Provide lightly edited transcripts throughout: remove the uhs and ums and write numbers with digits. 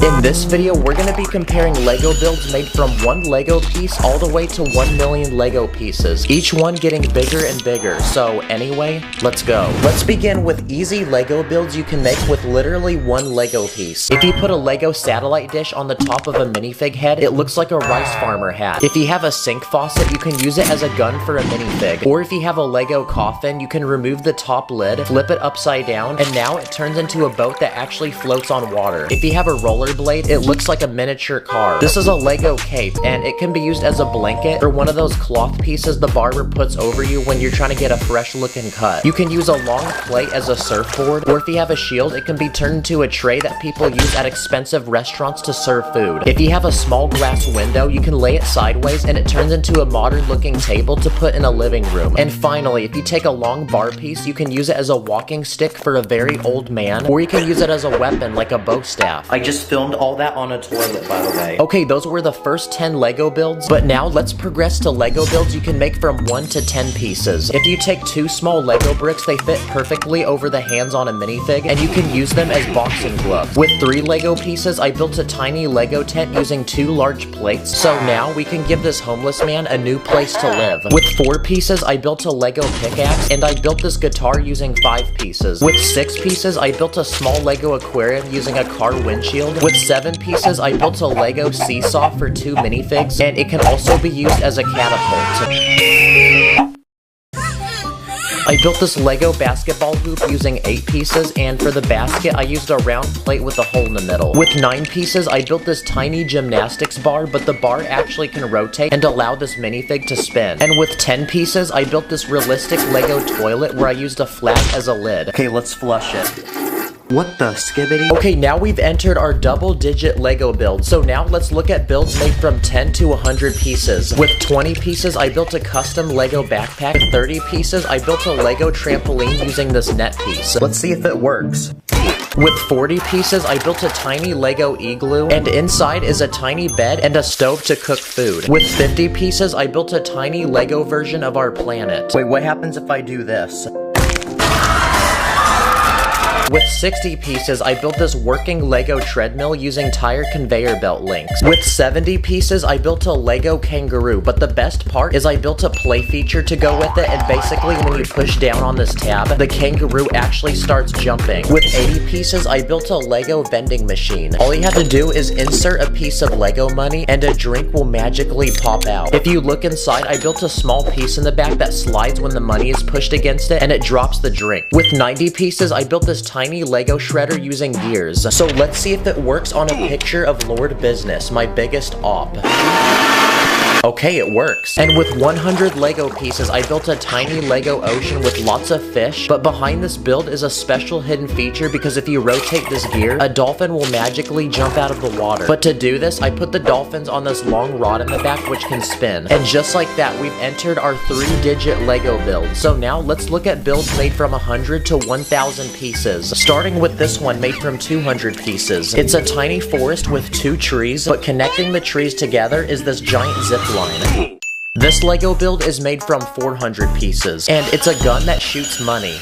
In this video, we're going to be comparing Lego builds made from one Lego piece all the way to 1 million Lego pieces, each one getting bigger and bigger. So anyway, let's go. Let's begin with easy Lego builds you can make with literally one Lego piece. If you put a Lego satellite dish on the top of a minifig head, it looks like a rice farmer hat. If you have a sink faucet, you can use it as a gun for a minifig. Or if you have a Lego coffin, you can remove the top lid, flip it upside down, and now it turns into a boat that actually floats on water. If you have a rollerblade, it looks like a miniature car. This is a Lego cape, and it can be used as a blanket or one of those cloth pieces the barber puts over you when you're trying to get a fresh looking cut. You can use a long plate as a surfboard, or if you have a shield, it can be turned into a tray that people use at expensive restaurants to serve food. If you have a small glass window, you can lay it sideways and it turns into a modern looking table to put in a living room. And finally, if you take a long bar piece, you can use it as a walking stick for a very old man, or you can use it as a weapon like a bow staff. I just filmed all that on a toilet, by the way. Okay, those were the first 10 Lego builds, but now let's progress to Lego builds you can make from 1 to 10 pieces. If you take 2 small Lego bricks, they fit perfectly over the hands on a minifig, and you can use them as boxing gloves. With 3 Lego pieces, I built a tiny Lego tent using 2 large plates, so now we can give this homeless man a new place to live. With 4 pieces, I built a Lego pickaxe, and I built this guitar using 5 pieces. With 6 pieces, I built a small Lego aquarium using a car windshield. With 7 pieces, I built a Lego seesaw for 2 minifigs, and it can also be used as a catapult. I built this Lego basketball hoop using 8 pieces, and for the basket, I used a round plate with a hole in the middle. With 9 pieces, I built this tiny gymnastics bar, but the bar actually can rotate and allow this minifig to spin. And with 10 pieces, I built this realistic Lego toilet where I used a flat as a lid. Okay, let's flush it. What the skibbity? Okay, now we've entered our double-digit Lego build. So now let's look at builds made from 10 to 100 pieces. With 20 pieces, I built a custom Lego backpack. With 30 pieces, I built a Lego trampoline using this net piece. Let's see if it works. With 40 pieces, I built a tiny Lego igloo, and inside is a tiny bed and a stove to cook food. With 50 pieces, I built a tiny Lego version of our planet. Wait, what happens if I do this? With 60 pieces, I built this working Lego treadmill using tire conveyor belt links. With 70 pieces, I built a Lego kangaroo, but the best part is I built a play feature to go with it, and basically when you push down on this tab, the kangaroo actually starts jumping. With 80 pieces, I built a Lego vending machine. All you have to do is insert a piece of Lego money, and a drink will magically pop out. If you look inside, I built a small piece in the back that slides when the money is pushed against it, and it drops the drink. With 90 pieces, I built this tiny Lego shredder using gears. So let's see if it works on a picture of Lord Business, my biggest op. Okay, it works. And with 100 Lego pieces, I built a tiny Lego ocean with lots of fish, but behind this build is a special hidden feature because if you rotate this gear, a dolphin will magically jump out of the water. But to do this, I put the dolphins on this long rod in the back which can spin. And just like that, we've entered our 3-digit Lego build. So now let's look at builds made from 100 to 1,000 pieces. Starting with this one made from 200 pieces. It's a tiny forest with 2 trees, but connecting the trees together is this giant zip line. This Lego build is made from 400 pieces, and it's a gun that shoots money.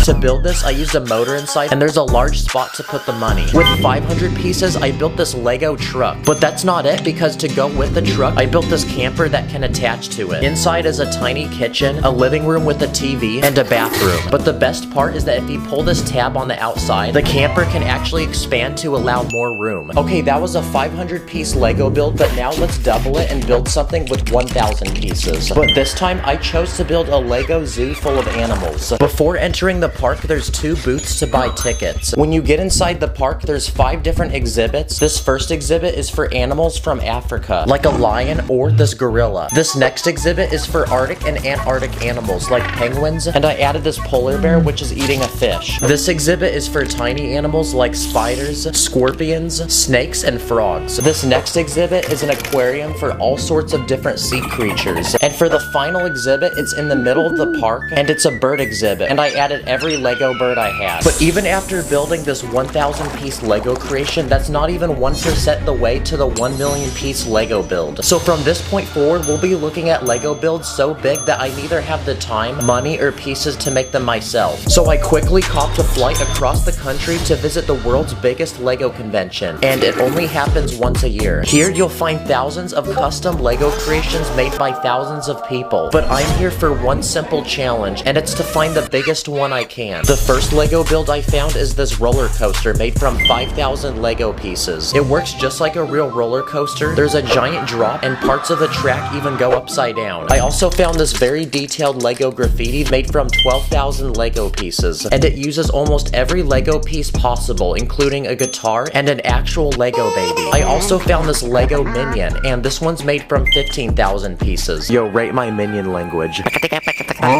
To build this, I used a motor inside, and there's a large spot to put the money. With 500 pieces, I built this Lego truck. But that's not it, because to go with the truck, I built this camper that can attach to it. Inside is a tiny kitchen, a living room with a TV, and a bathroom. But the best part is that if you pull this tab on the outside, the camper can actually expand to allow more room. Okay, that was a 500 piece Lego build, but now let's double it and build something with 1,000 pieces. But this time, I chose to build a Lego zoo full of animals. Before entering the park, there's 2 booths to buy tickets. When you get inside the park, there's 5 different exhibits. This first exhibit is for animals from Africa, like a lion or this gorilla. This next exhibit is for Arctic and Antarctic animals, like penguins, and I added this polar bear, which is eating a fish. This exhibit is for tiny animals like spiders, scorpions, snakes, and frogs. This next exhibit is an aquarium for all sorts of different sea creatures. And for the final exhibit, it's in the middle of the park, and it's a bird exhibit. And I I added every Lego bird I had. But even after building this 1,000 piece Lego creation, that's not even 1% the way to the 1 million piece Lego build. So from this point forward, we'll be looking at Lego builds so big that I neither have the time, money, or pieces to make them myself. So I quickly copped a flight across the country to visit the world's biggest Lego convention, and it only happens once a year. Here you'll find thousands of custom Lego creations made by thousands of people, but I'm here for one simple challenge, and it's to find the biggest one I can. The first Lego build I found is this roller coaster made from 5,000 Lego pieces. It works just like a real roller coaster. There's a giant drop, and parts of the track even go upside down. I also found this very detailed Lego graffiti made from 12,000 Lego pieces, and it uses almost every Lego piece possible, including a guitar and an actual Lego baby. I also found this Lego minion, and this one's made from 15,000 pieces. Yo, rate my minion language.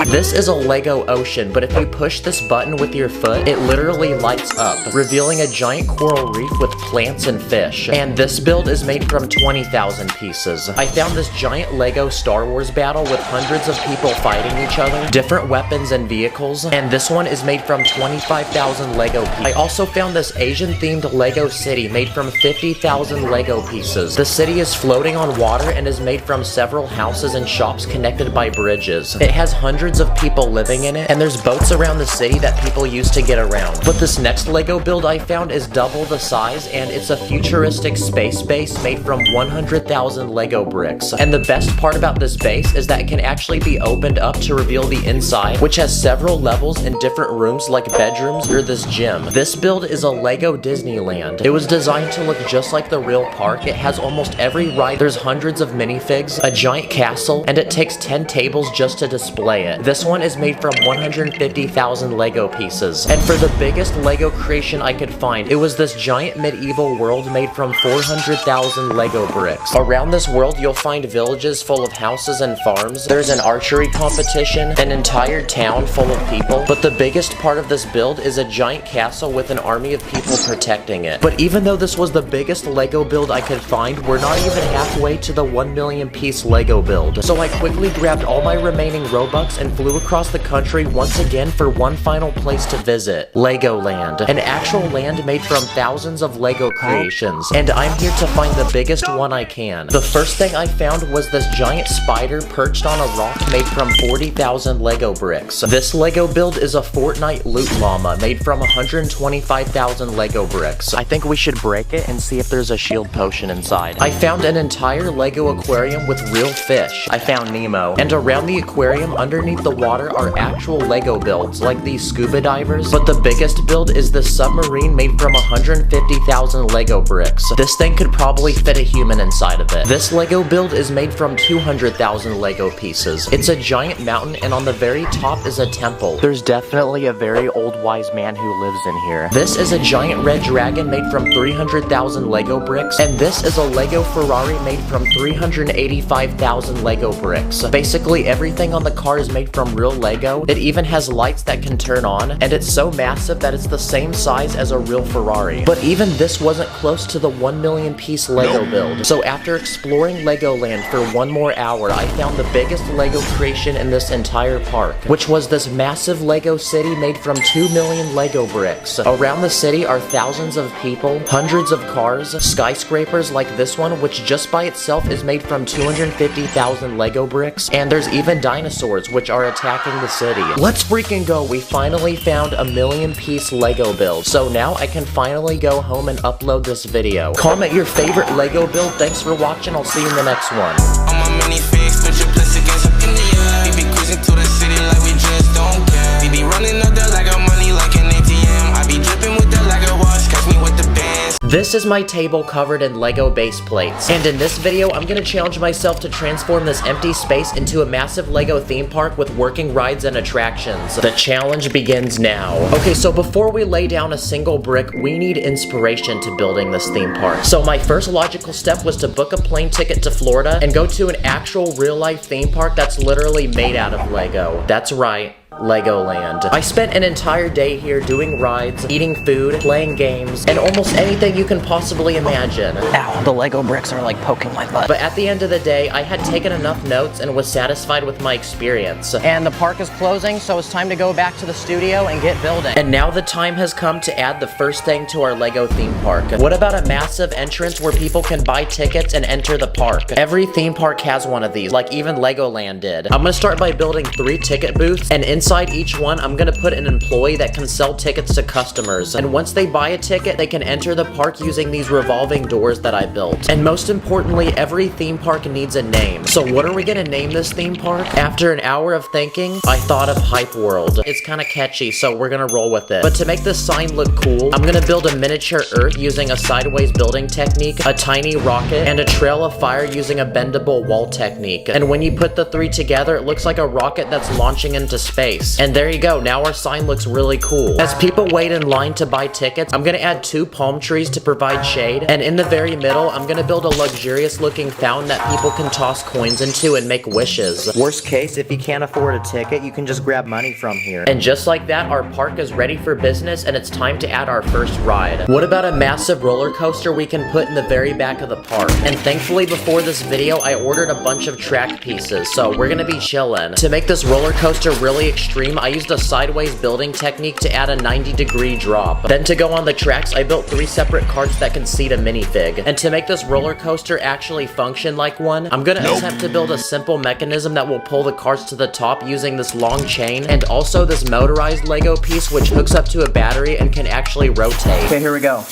This is a Lego ocean, but if you push this button with your foot, it literally lights up, revealing a giant coral reef with plants and fish. And this build is made from 20,000 pieces. I found this giant Lego Star Wars battle with hundreds of people fighting each other, different weapons and vehicles, and this one is made from 25,000 Lego pieces. I also found this Asian-themed Lego city made from 50,000 Lego pieces. The city is floating on water and is made from several houses and shops connected by bridges. It has hundreds of people living in it, and there's boats around the city that people use to get around. But this next Lego build I found is double the size, and it's a futuristic space base made from 100,000 Lego bricks. And the best part about this base is that it can actually be opened up to reveal the inside, which has several levels and different rooms like bedrooms or this gym. This build is a Lego Disneyland. It was designed to look just like the real park. It has almost every ride. There's hundreds of minifigs, a giant castle, and it takes 10 tables just to display it. This one is made from 150,000 Lego pieces. And for the biggest Lego creation I could find, it was this giant medieval world made from 400,000 Lego bricks. Around this world, you'll find villages full of houses and farms. There's an archery competition, an entire town full of people, but the biggest part of this build is a giant castle with an army of people protecting it. But even though this was the biggest Lego build I could find, we're not even halfway to the 1 million piece Lego build. So I quickly grabbed all my remaining Robux and flew across the country once again for one final place to visit, Legoland, an actual land made from thousands of Lego creations, and I'm here to find the biggest one I can. The first thing I found was this giant spider perched on a rock made from 40,000 Lego bricks. This Lego build is a Fortnite loot llama made from 125,000 Lego bricks. I think we should break it and see if there's a shield potion inside. I found an entire Lego aquarium with real fish. I found Nemo, and around the aquarium underneath the water are actual Lego builds like these scuba divers, but the biggest build is the submarine made from 150,000 Lego bricks. This thing could probably fit a human inside of it. This Lego build is made from 200,000 Lego pieces. It's a giant mountain, and on the very top is a temple. There's definitely a very old wise man who lives in here. This is a giant red dragon made from 300,000 Lego bricks, and this is a Lego Ferrari made from 385,000 Lego bricks. Basically everything on the car is made from real Lego. It even has lights that can turn on, and it's so massive that it's the same size as a real Ferrari. But even this wasn't close to the 1 million piece Lego build. So after exploring Legoland for one more hour, I found the biggest Lego creation in this entire park, which was this massive Lego city made from 2 million Lego bricks. Around the city are thousands of people, hundreds of cars, skyscrapers like this one, which just by itself is made from 250,000 Lego bricks, and there's even dinosaurs which are attacking the city. Let's freaking go! We finally found a 1 million piece Lego build, so now I can finally go home and upload this video. Comment your favorite Lego build. Thanks for watching. I'll see you in the next one. On my minifigs, put your place against up in the air. We be cruising to the city like we just don't care. We be running up there like our money like an ATM. I be dripping with that like a wash, catch me with the bands. This is my table covered in Lego base plates, and in this video I'm gonna challenge myself to transform this empty space into a massive Lego theme park with working rides and attractions. The challenge begins now. Okay, so before we lay down a single brick, we need inspiration to building this theme park. So my first logical step was to book a plane ticket to Florida and go to an actual real life theme park that's literally made out of Lego. That's right. Legoland. I spent an entire day here doing rides, eating food, playing games, and almost anything you can possibly imagine. Ow, the Lego bricks are like poking my butt. But at the end of the day, I had taken enough notes and was satisfied with my experience. And the park is closing, so it's time to go back to the studio and get building. And now the time has come to add the first thing to our Lego theme park. What about a massive entrance where people can buy tickets and enter the park? Every theme park has one of these, like even Legoland did. I'm gonna start by building 3 ticket booths, and inside each one, I'm gonna put an employee that can sell tickets to customers. And once they buy a ticket, they can enter the park using these revolving doors that I built. And most importantly, every theme park needs a name. So what are we gonna name this theme park? After an hour of thinking, I thought of Hype World. It's kind of catchy, so we're gonna roll with it. But to make this sign look cool, I'm gonna build a miniature Earth using a sideways building technique, a tiny rocket, and a trail of fire using a bendable wall technique. And when you put the 3 together, it looks like a rocket that's launching into space. And there you go, now our sign looks really cool. As people wait in line to buy tickets, I'm gonna add 2 palm trees to provide shade, and in the very middle, I'm gonna build a luxurious looking fountain that people can toss coins into and make wishes. Worst case, if you can't afford a ticket, you can just grab money from here. And just like that, our park is ready for business, and it's time to add our first ride. What about a massive roller coaster we can put in the very back of the park? And thankfully, before this video, I ordered a bunch of track pieces, so we're gonna be chillin'. To make this roller coaster really extreme, I used a sideways building technique to add a 90-degree drop. Then to go on the tracks, I built 3 separate carts that can seat a minifig. And to make this roller coaster actually function like one, I'm gonna attempt to build a simple mechanism that will pull the carts to the top using this long chain, and also this motorized Lego piece which hooks up to a battery and can actually rotate. Okay, here we go.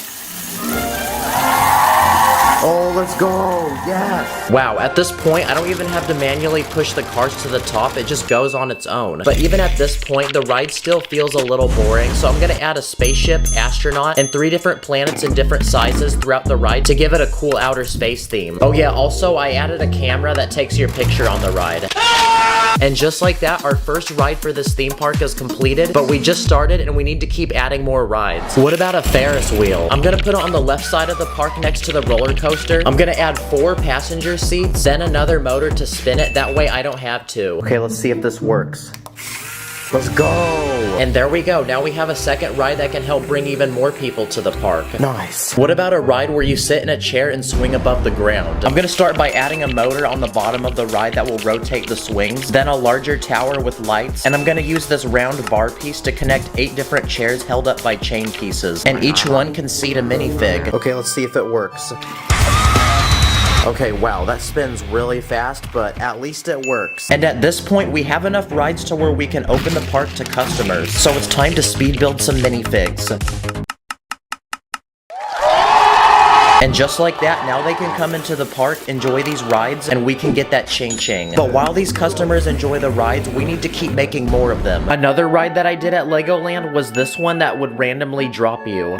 Oh, let's go, yes! Wow, at this point, I don't even have to manually push the cars to the top, it just goes on its own. But even at this point, the ride still feels a little boring, so I'm gonna add a spaceship, astronaut, and 3 different planets in different sizes throughout the ride to give it a cool outer space theme. Oh yeah, also, I added a camera that takes your picture on the ride. And just like that, our first ride for this theme park is completed, but we just started and we need to keep adding more rides. What about a Ferris wheel? I'm gonna put it on the left side of the park next to the roller coaster. I'm gonna add 4 passenger seats, then another motor to spin it, that way I don't have to. Okay, let's see if this works. Let's go! And there we go, now we have a second ride that can help bring even more people to the park. Nice. What about a ride where you sit in a chair and swing above the ground? I'm gonna start by adding a motor on the bottom of the ride that will rotate the swings, then a larger tower with lights, and I'm gonna use this round bar piece to connect 8 different chairs held up by chain pieces, and each one can seat a minifig. Okay, let's see if it works. Okay, wow, that spins really fast, but at least it works. And at this point, we have enough rides to where we can open the park to customers. So it's time to speed build some minifigs. And just like that, now they can come into the park, enjoy these rides, and we can get that ching-ching. But while these customers enjoy the rides, we need to keep making more of them. Another ride that I did at Legoland was this one that would randomly drop you.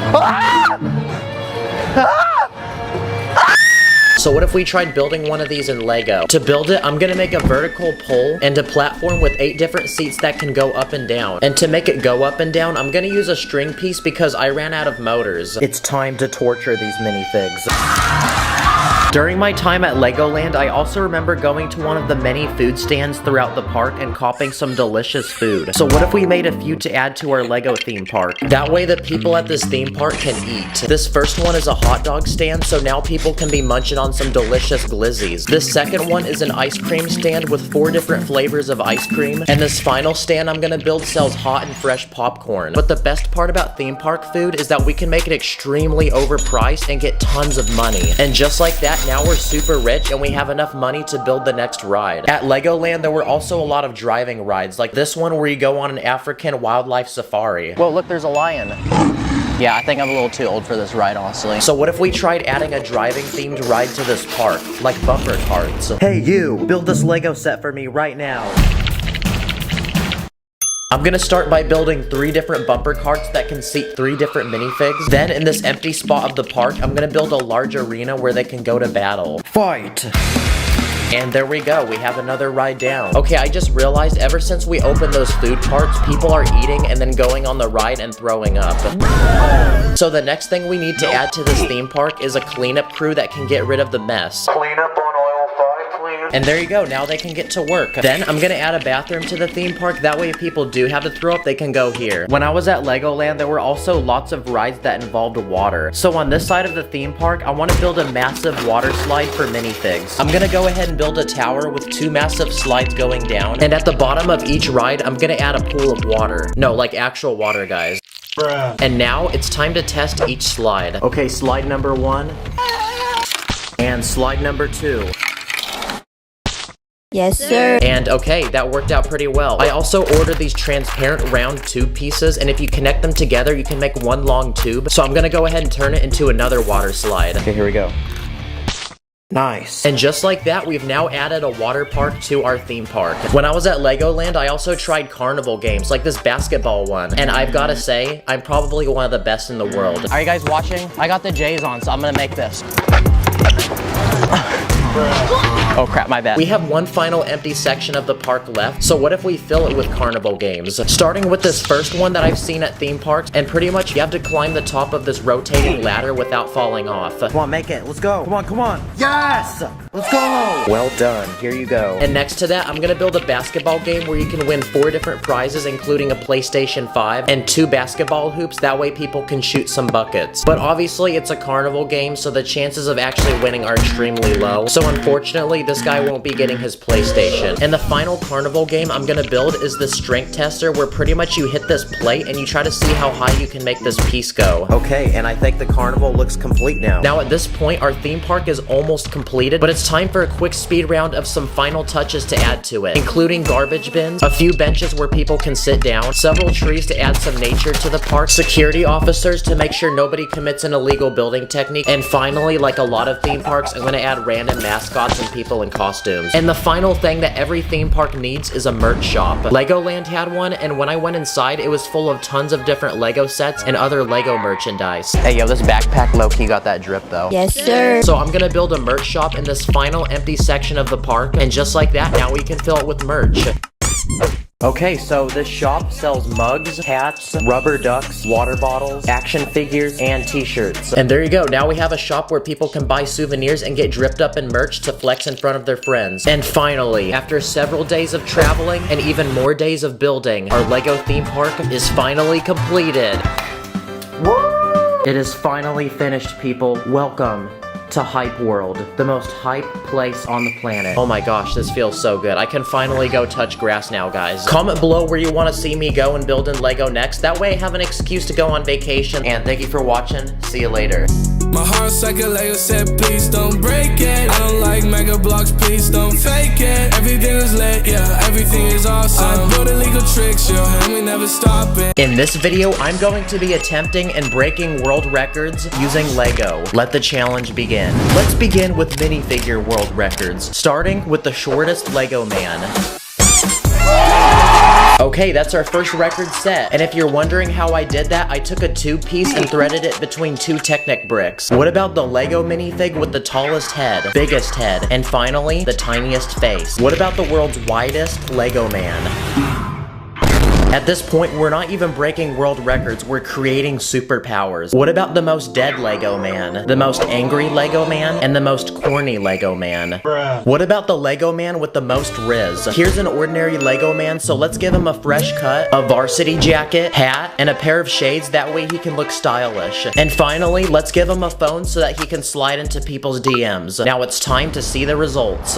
So what if we tried building one of these in Lego? To build it, I'm gonna make a vertical pole and a platform with 8 different seats that can go up and down. And to make it go up and down, I'm gonna use a string piece because I ran out of motors. It's time to torture these minifigs. During my time at Legoland, I also remember going to one of the many food stands throughout the park and copping some delicious food. So what if we made a few to add to our Lego theme park? That way the people at this theme park can eat. This first one is a hot dog stand, so now people can be munching on some delicious glizzies. This second one is an ice cream stand with 4 different flavors of ice cream. And this final stand I'm gonna build sells hot and fresh popcorn. But the best part about theme park food is that we can make it extremely overpriced and get tons of money. And just like that, now we're super rich and we have enough money to build the next ride. At Legoland, there were also a lot of driving rides, like this one where you go on an African wildlife safari. Whoa, look, there's a lion. Yeah, I think I'm a little too old for this ride, honestly. So what if we tried adding a driving themed ride to this park, like bumper carts? Hey you, build this Lego set for me right now. I'm gonna start by building 3 different bumper carts that can seat 3 different minifigs. Then in this empty spot of the park, I'm gonna build a large arena where they can go to battle. Fight! And there we go, we have another ride down. Okay, I just realized ever since we opened those food carts, people are eating and then going on the ride and throwing up. So the next thing we need to add to this theme park is a cleanup crew that can get rid of the mess. Cleanup on aisle 5, please. And there you go, now they can get to work. Then I'm gonna add a bathroom to the theme park, that way if people do have to throw up, they can go here. When I was at Legoland, there were also lots of rides that involved water. So on this side of the theme park, I want to build a massive water slide for minifigs. I'm gonna go ahead and build a tower with 2 massive slides going down, and at the bottom of each ride, I'm gonna add a pool of water. No, like actual water, guys. Bruh. And now it's time to test each slide. Okay, slide number 1. And slide number 2. Yes, sir. And okay, that worked out pretty well. I also ordered these transparent round tube pieces, and if you connect them together, you can make one long tube. So I'm gonna go ahead and turn it into another water slide. Okay, here we go. Nice. And just like that, we've now added a water park to our theme park. When I was at Legoland, I also tried carnival games, like this basketball one. And I've gotta say, I'm probably one of the best in the world. Are you guys watching? I got the J's on, so I'm gonna make this. Oh crap, my bad. We have one final empty section of the park left, so what if we fill it with carnival games? Starting with this first one that I've seen at theme parks, and pretty much you have to climb the top of this rotating ladder without falling off. Come on, make it. Let's go. Come on, come on. Yes! Let's go! Well done. Here you go. And next to that, I'm gonna build a basketball game where you can win 4 different prizes, including a PlayStation 5 and 2 basketball hoops. That way people can shoot some buckets. But obviously, it's a carnival game, so the chances of actually winning are extremely low. So unfortunately, this guy won't be getting his PlayStation. And the final carnival game I'm gonna build is the strength tester, where pretty much you hit this plate and you try to see how high you can make this piece go. Okay, and I think the carnival looks complete now. Now at this point, our theme park is almost completed, but it's time for a quick speed round of some final touches to add to it, including garbage bins, a few benches where people can sit down, several trees to add some nature to the park, security officers to make sure nobody commits an illegal building technique, and finally, like a lot of theme parks, I'm gonna add random mascots and people in costumes. And the final thing that every theme park needs is a merch shop. Legoland had one, and when I went inside, it was full of tons of different Lego sets and other Lego merchandise. Hey, yo, this backpack low-key got that drip, though. Yes, sir. So I'm gonna build a merch shop in this final empty section of the park, and just like that, now we can fill it with merch. Okay, so this shop sells mugs, hats, rubber ducks, water bottles, action figures, and t-shirts. And there you go, now we have a shop where people can buy souvenirs and get dripped up in merch to flex in front of their friends. And finally, after several days of traveling and even more days of building, our Lego theme park is finally completed. Woo! It is finally finished, people. Welcome to Hype World, the most hype place on the planet. Oh my gosh, this feels so good. I can finally go touch grass now, guys. Comment below where you want to see me go and build in Lego next. That way I have an excuse to go on vacation. And thank you for watching. See you later. My heart's like a Lego set, please don't break it. I don't like mega blocks, please don't fake it. Everything is lit, yeah, everything is awesome. I build illegal tricks, yo, and we never stop it. In this video, I'm going to be attempting and breaking world records using Lego. Let the challenge begin. Let's begin with minifigure world records, starting with the shortest Lego man. Okay, that's our first record set. And if you're wondering how I did that, I took a tube piece and threaded it between 2 Technic bricks. What about the Lego minifig with the tallest head, biggest head, and finally, the tiniest face? What about the world's widest Lego man? At this point, we're not even breaking world records, we're creating superpowers. What about the most dead Lego man, the most angry Lego man, and the most corny Lego man? Bruh. What about the Lego man with the most riz? Here's an ordinary Lego man, so let's give him a fresh cut, a varsity jacket, hat, and a pair of shades, that way he can look stylish. And finally, let's give him a phone so that he can slide into people's DMs. Now it's time to see the results.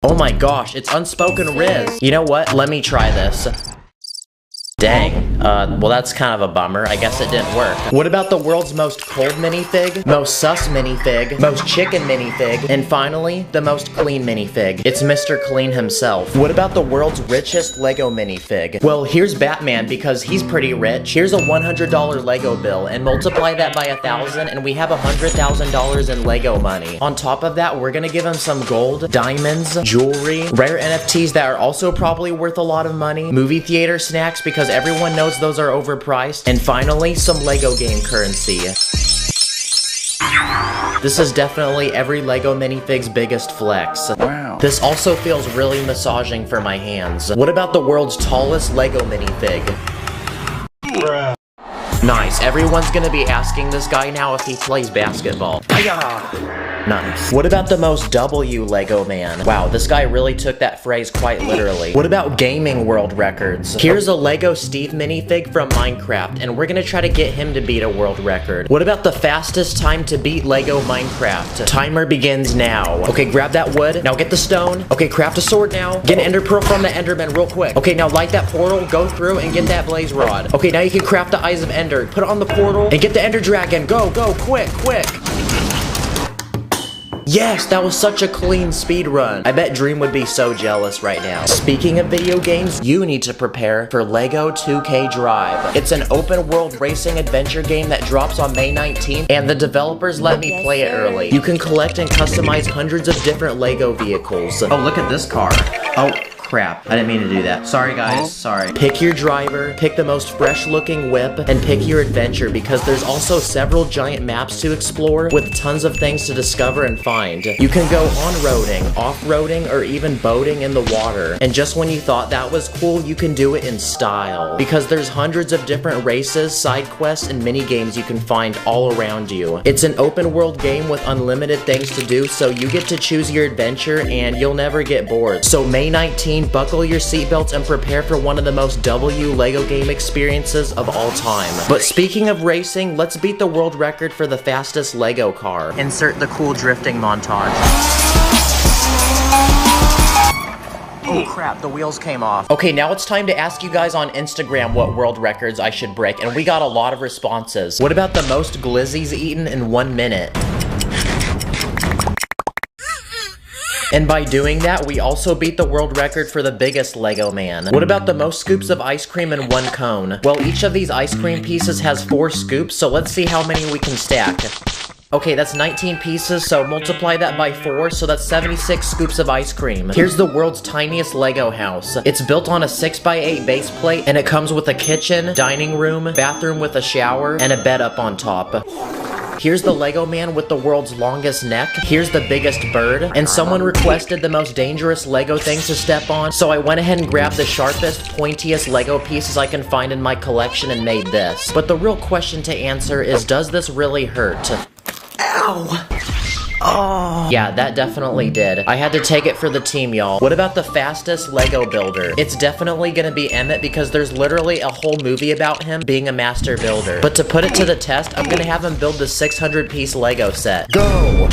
Oh my gosh, it's unspoken riz. You know what? Let me try this. Dang. Well that's kind of a bummer. I guess it didn't work. What about the world's most cold minifig, most sus minifig, most chicken minifig, and finally, the most clean minifig? It's Mr. Clean himself. What about the world's richest Lego minifig? Well, here's Batman because he's pretty rich. Here's a $100 Lego bill and multiply that by 1,000 and we have $100,000 in Lego money. On top of that, we're gonna give him some gold, diamonds, jewelry, rare NFTs that are also probably worth a lot of money, movie theater snacks because everyone knows those are overpriced, and finally, some Lego game currency. This is definitely every Lego minifig's biggest flex. Wow. This also feels really massaging for my hands. What about the world's tallest Lego minifig? Bruh. Nice. Everyone's gonna be asking this guy now if he plays basketball. Nice. What about the most W Lego man? Wow, this guy really took that phrase quite literally. What about gaming world records? Here's a Lego Steve minifig from Minecraft, and we're gonna try to get him to beat a world record. What about the fastest time to beat Lego Minecraft? Timer begins now. Okay, grab that wood. Now get the stone. Okay, craft a sword now. Get an ender pearl from the enderman real quick. Okay, now light that portal, go through, and get that blaze rod. Okay, now you can craft the eyes of ender. Put it on the portal, and get the ender dragon. Go, go, quick, quick. Yes, that was such a clean speed run. I bet Dream would be so jealous right now. Speaking of video games, you need to prepare for Lego 2K Drive. It's an open world racing adventure game that drops on May 19th, and the developers let me play it early. You can collect and customize hundreds of different Lego vehicles. Oh, look at this car. Oh, crap. I didn't mean to do that. Sorry, guys. Sorry. Pick your driver, pick the most fresh looking whip, and pick your adventure because there's also several giant maps to explore with tons of things to discover and find. You can go on-roading, off-roading, or even boating in the water. And just when you thought that was cool, you can do it in style. Because there's hundreds of different races, side quests, and mini games you can find all around you. It's an open world game with unlimited things to do, so you get to choose your adventure and you'll never get bored. So May 19th, buckle your seatbelts and prepare for one of the most W Lego game experiences of all time. But speaking of racing, let's beat the world record for the fastest Lego car. Insert the cool drifting montage. Oh crap, the wheels came off. Okay, now it's time to ask you guys on Instagram what world records I should break, and we got a lot of responses. What about the most glizzies eaten in 1 minute? And by doing that, we also beat the world record for the biggest Lego man. What about the most scoops of ice cream in 1 cone? Well, each of these ice cream pieces has 4 scoops, so let's see how many we can stack. Okay, that's 19 pieces, so multiply that by 4, so that's 76 scoops of ice cream. Here's the world's tiniest Lego house. It's built on a 6x8 base plate, and it comes with a kitchen, dining room, bathroom with a shower, and a bed up on top. Here's the Lego man with the world's longest neck. Here's the biggest bird. And someone requested the most dangerous Lego things to step on, so I went ahead and grabbed the sharpest, pointiest Lego pieces I can find in my collection and made this. But the real question to answer is, does this really hurt? Ow! Oh. Yeah, that definitely did. I had to take it for the team, y'all. What about the fastest Lego builder? It's definitely gonna be Emmett because there's literally a whole movie about him being a master builder. But to put it to the test, I'm gonna have him build the 600-piece Lego set. Go!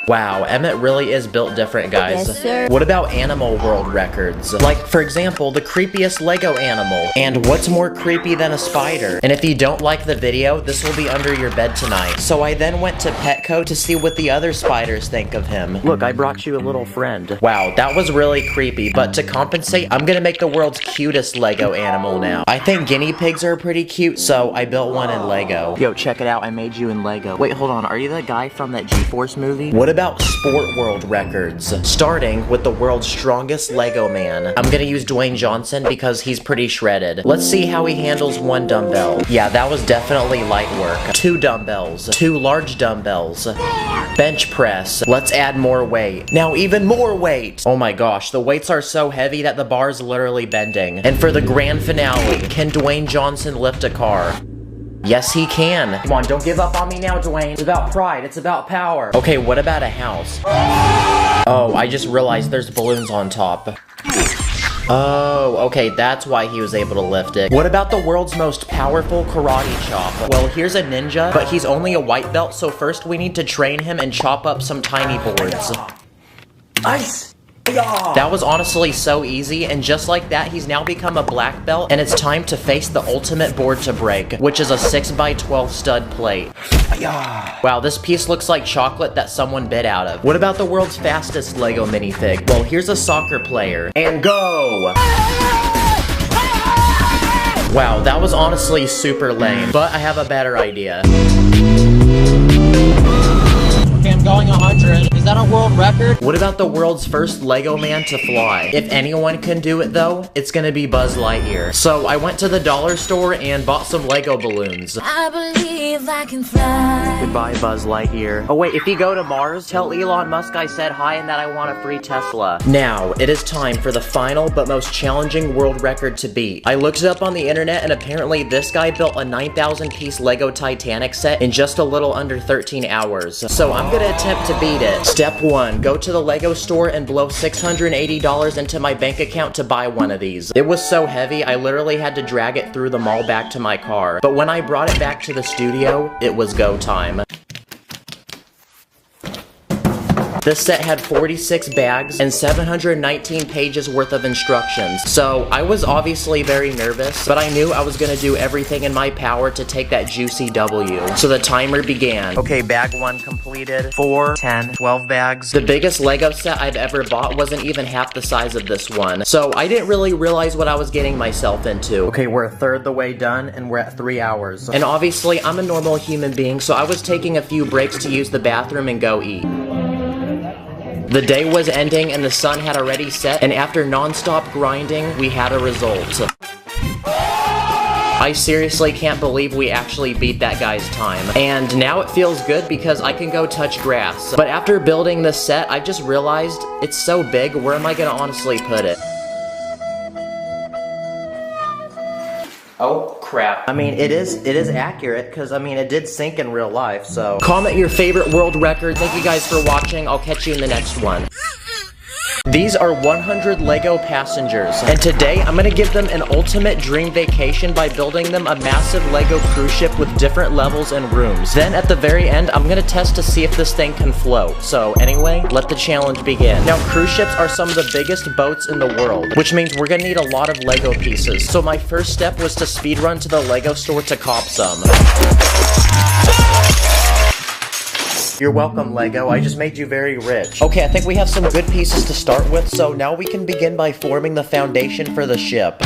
Wow, Emmett really is built different, guys. Yes, sir. What about animal world records? Like, for example, the creepiest Lego animal. And what's more creepy than a spider? And if you don't like the video, this will be under your bed tonight. So I then went to Petco to see what the other spiders think of him. Look, I brought you a little friend. Wow, that was really creepy, but to compensate, I'm gonna make the world's cutest Lego animal now. I think guinea pigs are pretty cute, so I built one in Lego. Yo, check it out, I made you in Lego. Wait, hold on, are you the guy from that G-Force movie? What about sport world records? Starting with the world's strongest Lego man. I'm gonna use Dwayne Johnson because he's pretty shredded. Let's see how he handles 1 dumbbell. Yeah, that was definitely light work. 2 dumbbells. 2 large dumbbells. Bench press. Let's add more weight. Now even more weight! Oh my gosh, the weights are so heavy that the bar's literally bending. And for the grand finale, can Dwayne Johnson lift a car? Yes, he can. Come on, don't give up on me now, Dwayne. It's about pride. It's about power. Okay, what about a house? Oh, I just realized there's balloons on top. Oh, okay, that's why he was able to lift it. What about the world's most powerful karate chop? Well, here's a ninja, but he's only a white belt, so first we need to train him and chop up some tiny boards. Ice! That was honestly so easy, and just like that, he's now become a black belt, and it's time to face the ultimate board to break, which is a 6x12 stud plate. Wow, this piece looks like chocolate that someone bit out of. What about the world's fastest Lego minifig? Well, here's a soccer player. And go! Wow, that was honestly super lame, but I have a better idea. Okay, I'm going 100. Is that a world record? What about the world's first Lego man to fly? If anyone can do it though, it's gonna be Buzz Lightyear. So I went to the dollar store and bought some Lego balloons. I believe I can fly. Goodbye, Buzz Lightyear. Oh wait, if you go to Mars, tell Elon Musk I said hi and that I want a free Tesla. Now, it is time for the final but most challenging world record to beat. I looked it up on the internet and apparently this guy built a 9,000 piece Lego Titanic set in just a little under 13 hours. So I'm gonna attempt to beat it. Step 1, go to the Lego store and blow $680 into my bank account to buy one of these. It was so heavy, I literally had to drag it through the mall back to my car. But when I brought it back to the studio, it was go time. This set had 46 bags and 719 pages worth of instructions. So I was obviously very nervous, but I knew I was gonna do everything in my power to take that juicy W. So the timer began. Okay, bag 1 completed. 4, 10, 12 bags. The biggest Lego set I've ever bought wasn't even half the size of this one. So I didn't really realize what I was getting myself into. Okay, we're a third the way done and we're at 3 hours. And obviously I'm a normal human being, so I was taking a few breaks to use the bathroom and go eat. The day was ending and the sun had already set, and after non-stop grinding, we had a result. I seriously can't believe we actually beat that guy's time. And now it feels good because I can go touch grass. But after building this set, I just realized it's so big, where am I gonna honestly put it? Oh crap. I mean, it is accurate because I mean it did sink in real life, so. Comment your favorite world record. Thank you guys for watching. I'll catch you in the next one. These are 100 Lego passengers, and today I'm gonna give them an ultimate dream vacation by building them a massive Lego cruise ship with different levels and rooms. Then at the very end, I'm gonna test to see if this thing can float. So anyway, let the challenge begin. Now, cruise ships are some of the biggest boats in the world, which means we're gonna need a lot of Lego pieces. So my first step was to speedrun to the Lego store to cop some. You're welcome, Lego. I just made you very rich. Okay, I think we have some good pieces to start with, so now we can begin by forming the foundation for the ship.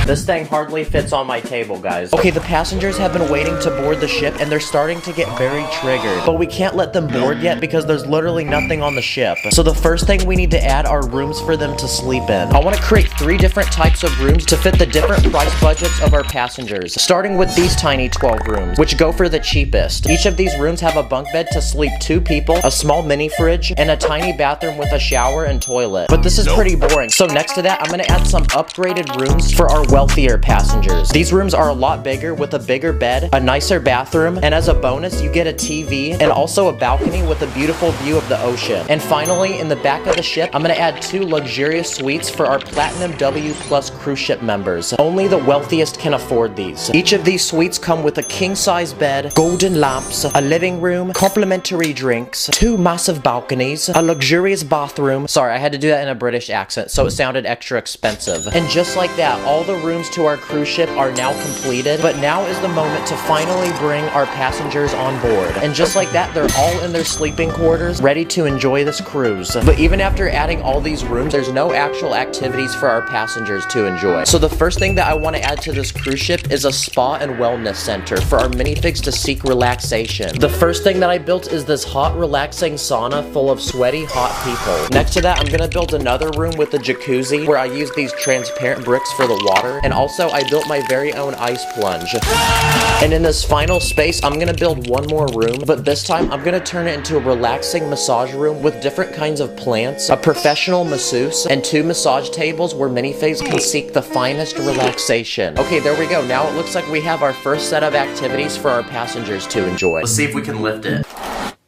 This thing hardly fits on my table, guys. Okay, the passengers have been waiting to board the ship, and they're starting to get very triggered. But we can't let them board yet because there's literally nothing on the ship. So the first thing we need to add are rooms for them to sleep in. I want to create 3 different types of rooms to fit the different price budgets of our passengers. Starting with these tiny 12 rooms, which go for the cheapest. Each of these rooms have a bunk bed to sleep 2 people, a small mini fridge, and a tiny bathroom with a shower and toilet. But this is pretty boring. So next to that, I'm going to add some upgraded rooms for our wealthier passengers. These rooms are a lot bigger with a bigger bed, a nicer bathroom, and as a bonus, you get a TV and also a balcony with a beautiful view of the ocean. And finally, in the back of the ship, I'm gonna add 2 luxurious suites for our Platinum W Plus cruise ship members. Only the wealthiest can afford these. Each of these suites come with a king-size bed, golden lamps, a living room, complimentary drinks, 2 massive balconies, a luxurious bathroom. Sorry, I had to do that in a British accent, so it sounded extra expensive. And just like that, all the rooms to our cruise ship are now completed, but now is the moment to finally bring our passengers on board. And just like that, they're all in their sleeping quarters, ready to enjoy this cruise. But even after adding all these rooms, there's no actual activities for our passengers to enjoy. So the first thing that I want to add to this cruise ship is a spa and wellness center for our minifigs to seek relaxation. The first thing that I built is this hot, relaxing sauna full of sweaty, hot people. Next to that, I'm gonna build another room with a jacuzzi where I use these transparent bricks for the water, and also I built my very own ice plunge. And in this final space, I'm gonna build one more room, but this time I'm gonna turn it into a relaxing massage room with different kinds of plants, a professional masseuse, and 2 massage tables where minifigs can seek the finest relaxation. Okay, there we go. Now it looks like we have our first set of activities for our passengers to enjoy. Let's see if we can lift it.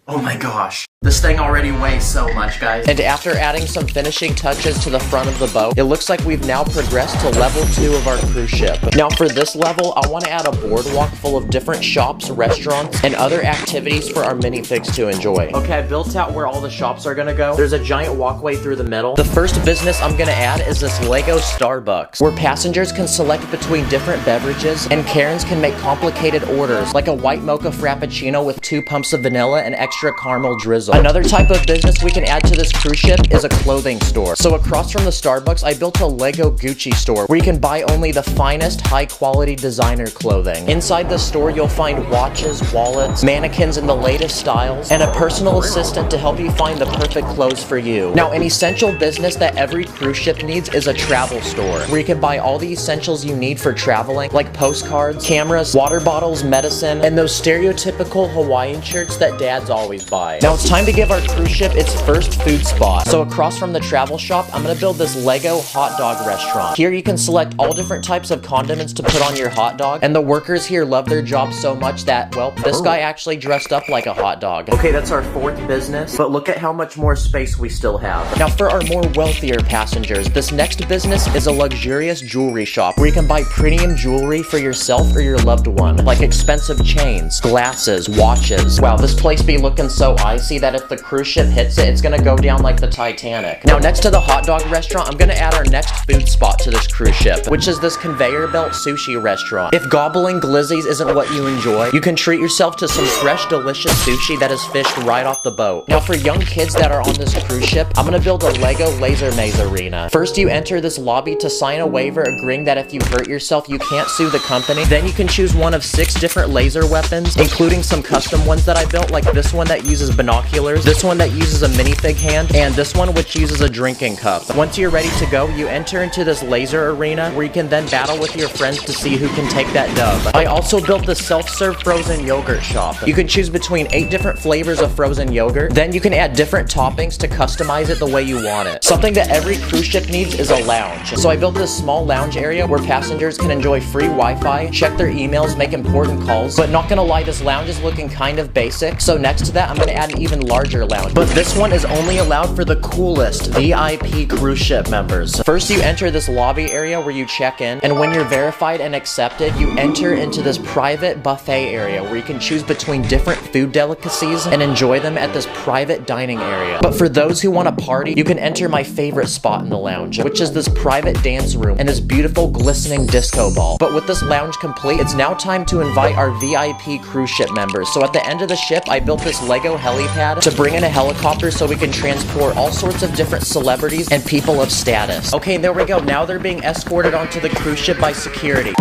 Oh my gosh. This thing already weighs so much, guys. And after adding some finishing touches to the front of the boat, it looks like we've now progressed to level 2 of our cruise ship. Now for this level, I want to add a boardwalk full of different shops, restaurants, and other activities for our minifigs to enjoy. Okay, I built out where all the shops are gonna go. There's a giant walkway through the middle. The first business I'm gonna add is this Lego Starbucks, where passengers can select between different beverages, and Karens can make complicated orders, like a white mocha frappuccino with 2 pumps of vanilla and extra extra caramel drizzle. Another type of business we can add to this cruise ship is a clothing store. So across from the Starbucks, I built a Lego Gucci store where you can buy only the finest high quality designer clothing. Inside the store, you'll find watches, wallets, mannequins in the latest styles, and a personal assistant to help you find the perfect clothes for you. Now, an essential business that every cruise ship needs is a travel store where you can buy all the essentials you need for traveling, like postcards, cameras, water bottles, medicine, and those stereotypical Hawaiian shirts that dads always buy. Now it's time to give our cruise ship its first food spot. So across from the travel shop, I'm gonna build this Lego hot dog restaurant. Here you can select all different types of condiments to put on your hot dog, and the workers here love their job so much that, well, this guy actually dressed up like a hot dog. Okay, that's our fourth business, but look at how much more space we still have. Now for our more wealthier passengers, this next business is a luxurious jewelry shop where you can buy premium jewelry for yourself or your loved one, like expensive chains, glasses, watches. Wow, this place be looking so icy that if the cruise ship hits it, it's gonna go down like the Titanic. Now next to the hot dog restaurant, I'm gonna add our next food spot to this cruise ship, which is this conveyor belt sushi restaurant. If gobbling glizzies isn't what you enjoy, you can treat yourself to some fresh, delicious sushi that is fished right off the boat. Now for young kids that are on this cruise ship, I'm gonna build a Lego laser maze arena. First, you enter this lobby to sign a waiver agreeing that if you hurt yourself, you can't sue the company. Then you can choose one of 6 different laser weapons, including some custom ones that I built, like this one that uses binoculars, this one that uses a minifig hand, and this one which uses a drinking cup. Once you're ready to go, you enter into this laser arena where you can then battle with your friends to see who can take that dub. I also built the self-serve frozen yogurt shop. You can choose between 8 different flavors of frozen yogurt. Then you can add different toppings to customize it the way you want it. Something that every cruise ship needs is a lounge. So I built this small lounge area where passengers can enjoy free Wi-Fi, check their emails, make important calls. But not gonna lie, this lounge is looking kind of basic. So next to that, I'm gonna add an even larger lounge. But this one is only allowed for the coolest VIP cruise ship members. First, you enter this lobby area where you check in, and when you're verified and accepted, you enter into this private buffet area where you can choose between different food delicacies and enjoy them at this private dining area. But for those who want to party, you can enter my favorite spot in the lounge, which is this private dance room and this beautiful glistening disco ball. But with this lounge complete, it's now time to invite our VIP cruise ship members. So at the end of the ship, I built this Lego helipad to bring in a helicopter so we can transport all sorts of different celebrities and people of status. Okay, there we go. Now they're being escorted onto the cruise ship by security.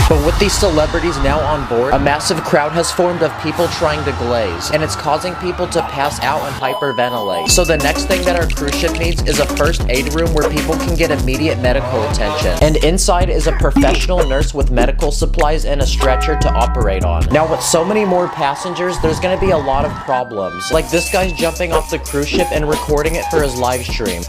But with these celebrities now on board, a massive crowd has formed of people trying to glaze, and it's causing people to pass out and hyperventilate. So the next thing that our cruise ship needs is a first aid room where people can get immediate medical attention. And inside is a professional nurse with medical supplies and a stretcher to operate on. Now with so many more passengers, there's gonna be a lot of problems. Like this guy's jumping off the cruise ship and recording it for his live stream.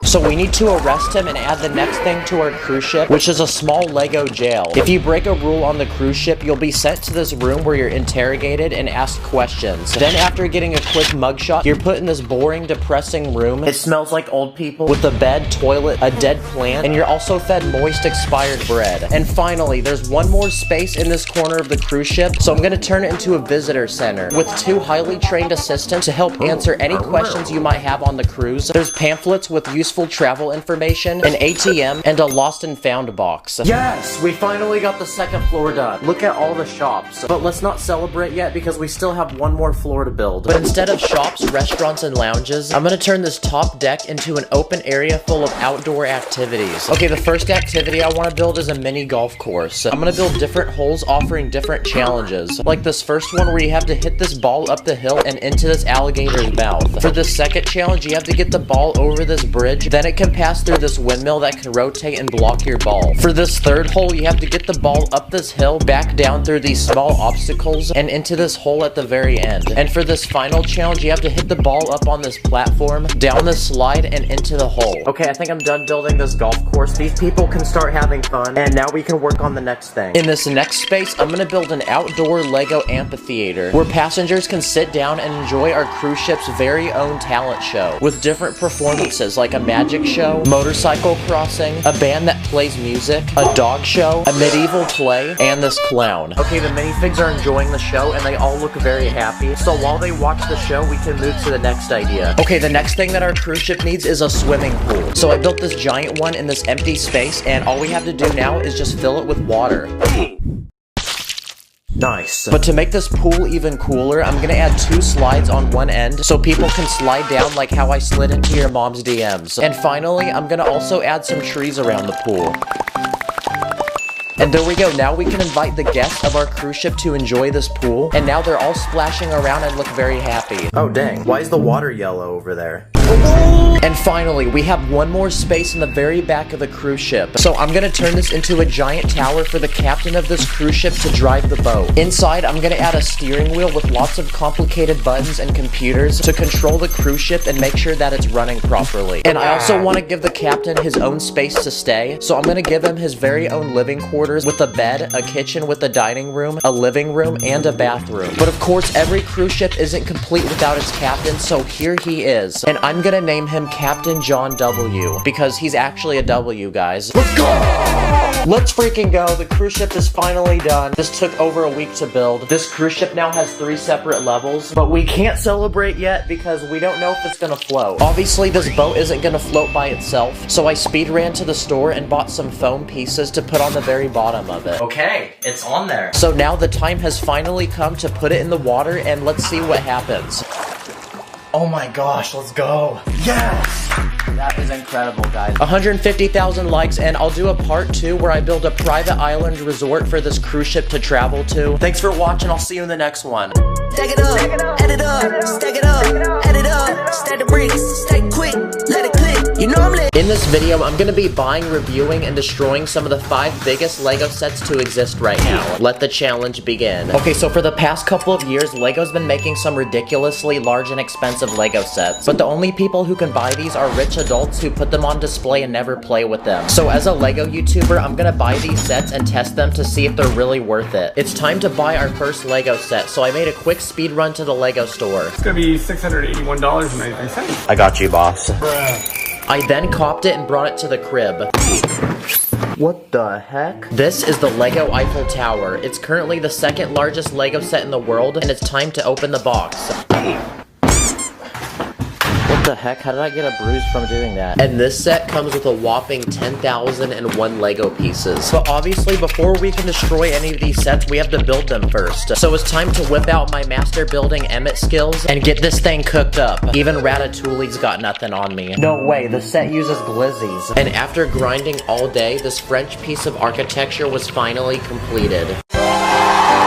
So we need to arrest him and add the next thing to our cruise ship, which is a small Lego jail. If you break a rule on the cruise ship, you'll be sent to this room where you're interrogated and asked questions. Then after getting a quick mugshot, you're put in this boring, depressing room. It smells like old people with a bed, toilet, a dead plant, and you're also fed moist, expired bread. And finally, there's one more space in this corner of the cruise ship, so I'm gonna turn it into a visitor center with 2 highly trained assistants to help answer any questions you might have on the cruise. There's pamphlets with useful travel information, an ATM, and a lost and found box. Yes, we finally got the 2nd floor done. Look at all the shops. But let's not celebrate yet because we still have 1 more floor to build. But instead of shops, restaurants, and lounges, I'm gonna turn this top deck into an open area full of outdoor activities. Okay, the first activity I want to build is a mini golf course. I'm gonna build different holes offering different challenges. Like this first one where you have to hit this ball up the hill and into this alligator's mouth. For this second challenge, you have to get the ball over this bridge, then it can pass through this windmill that can rotate and block your ball. For this third hole, you have to get the ball up this hill, back down through these small obstacles, and into this hole at the very end. And for this final challenge, you have to hit the ball up on this platform, down this slide, and into the hole. Okay, I think I'm done building this golf course. These people can start having fun, and now we can work on the next thing. In this next space, I'm gonna build an outdoor Lego amphitheater, where passengers can sit down and enjoy our cruise ship's very own talent show, with different performances like a magic show, motorcycle crossing, a band that plays music, a dog show, a medieval play, and this clown. Okay, the minifigs are enjoying the show and they all look very happy. So while they watch the show, we can move to the next idea. Okay, the next thing that our cruise ship needs is a swimming pool. So I built this giant one in this empty space, and all we have to do now is just fill it with water. Nice. But to make this pool even cooler, I'm gonna add 2 slides on one end so people can slide down like how I slid into your mom's DMs. And finally, I'm gonna also add some trees around the pool. And there we go, now we can invite the guests of our cruise ship to enjoy this pool. And now they're all splashing around and look very happy. Oh dang, why is the water yellow over there? And finally, we have one more space in the very back of the cruise ship. So I'm gonna turn this into a giant tower for the captain of this cruise ship to drive the boat. Inside, I'm gonna add a steering wheel with lots of complicated buttons and computers to control the cruise ship and make sure that it's running properly. And I also wanna give the captain his own space to stay. So I'm gonna give him his very own living quarters with a bed, a kitchen with a dining room, a living room, and a bathroom. But of course, every cruise ship isn't complete without its captain, so here he is. And I'm gonna name him Captain John W, because he's actually a W, guys. Let's go! Let's freaking go. The cruise ship is finally done. This took over a week to build. This cruise ship now has 3 separate levels, but we can't celebrate yet because we don't know if it's gonna float. Obviously, this boat isn't gonna float by itself, so I speed ran to the store and bought some foam pieces to put on the very bottom of it. Okay, it's on there. So now the time has finally come to put it in the water, and let's see what happens. Oh my gosh, let's go. Yes! That is incredible, guys. 150,000 likes, and I'll do a part 2 where I build a private island resort for this cruise ship to travel to. Thanks for watching, I'll see you in the next one. Stack it up, add it up, stack it up, add it up, stack the bricks, stack quick, let it click, you know I'm lit. In this video, I'm gonna be buying, reviewing, and destroying some of the 5 biggest LEGO sets to exist right now. Let the challenge begin. Okay, so for the past couple of years, LEGO's been making some ridiculously large and expensive LEGO sets, but the only people who can buy these are rich adults who put them on display and never play with them. So as a LEGO YouTuber, I'm gonna buy these sets and test them to see if they're really worth it. It's time to buy our first LEGO set, so I made a quick speed run to the LEGO store. It's gonna be $681.93. I got you, boss. I then copped it and brought it to the crib. What the heck? This is the LEGO Eiffel Tower. It's currently the 2nd largest LEGO set in the world, and it's time to open the box. What the heck? How did I get a bruise from doing that? And this set comes with a whopping 10,001 LEGO pieces. But obviously, before we can destroy any of these sets, we have to build them first. So it's time to whip out my master building Emmett skills and get this thing cooked up. Even Ratatouille's got nothing on me. No way, the set uses glizzies. And after grinding all day, this French piece of architecture was finally completed.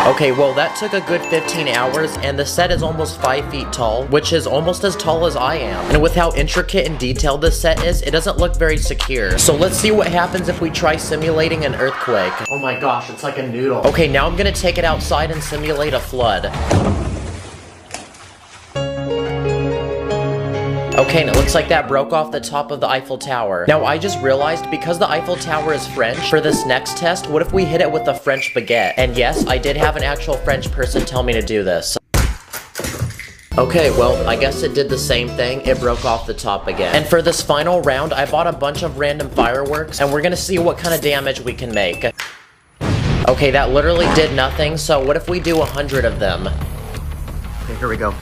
Okay, well that took a good 15 hours, and the set is almost 5 feet tall, which is almost as tall as I am. And with how intricate and detailed this set is, it doesn't look very secure. So let's see what happens if we try simulating an earthquake. Oh my gosh, it's like a noodle. Okay, now I'm gonna take it outside and simulate a flood. Okay, and it looks like that broke off the top of the Eiffel Tower. Now, I just realized, because the Eiffel Tower is French, for this next test, what if we hit it with a French baguette? And yes, I did have an actual French person tell me to do this. Okay, well, I guess it did the same thing. It broke off the top again. And for this final round, I bought a bunch of random fireworks, and we're gonna see what kind of damage we can make. Okay, that literally did nothing, so what if we do 100 of them? Okay, here we go.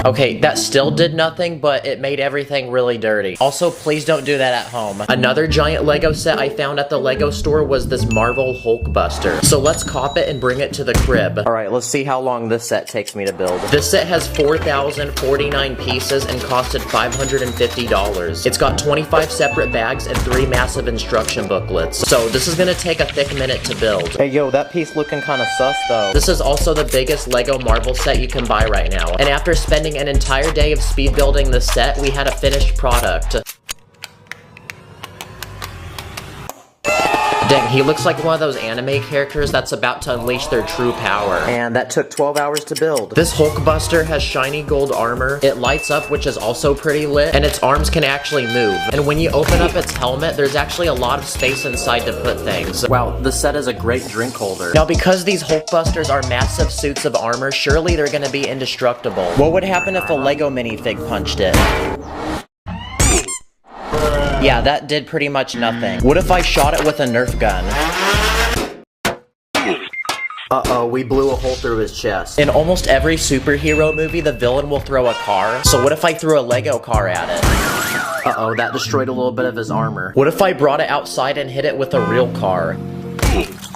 Okay, that still did nothing, but it made everything really dirty. Also, please don't do that at home. Another giant LEGO set I found at the LEGO store was this Marvel Hulkbuster. So let's cop it and bring it to the crib. Alright, let's see how long this set takes me to build. This set has 4,049 pieces and costed $550. It's got 25 separate bags and 3 massive instruction booklets. So this is gonna take a thick minute to build. Hey yo, that piece looking kinda sus though. This is also the biggest LEGO Marvel set you can buy right now. And after spending an entire day of speed building the set, we had a finished product. Dang, he looks like one of those anime characters that's about to unleash their true power. And that took 12 hours to build. This Hulkbuster has shiny gold armor. It lights up, which is also pretty lit, and its arms can actually move. And when you open up its helmet, there's actually a lot of space inside to put things. Wow, the set is a great drink holder. Now, because these Hulkbusters are massive suits of armor, surely they're gonna be indestructible. What would happen if a Lego minifig punched it? Yeah, that did pretty much nothing. What if I shot it with a Nerf gun? Uh-oh, we blew a hole through his chest. In almost every superhero movie, the villain will throw a car. So what if I threw a Lego car at it? Uh-oh, that destroyed a little bit of his armor. What if I brought it outside and hit it with a real car?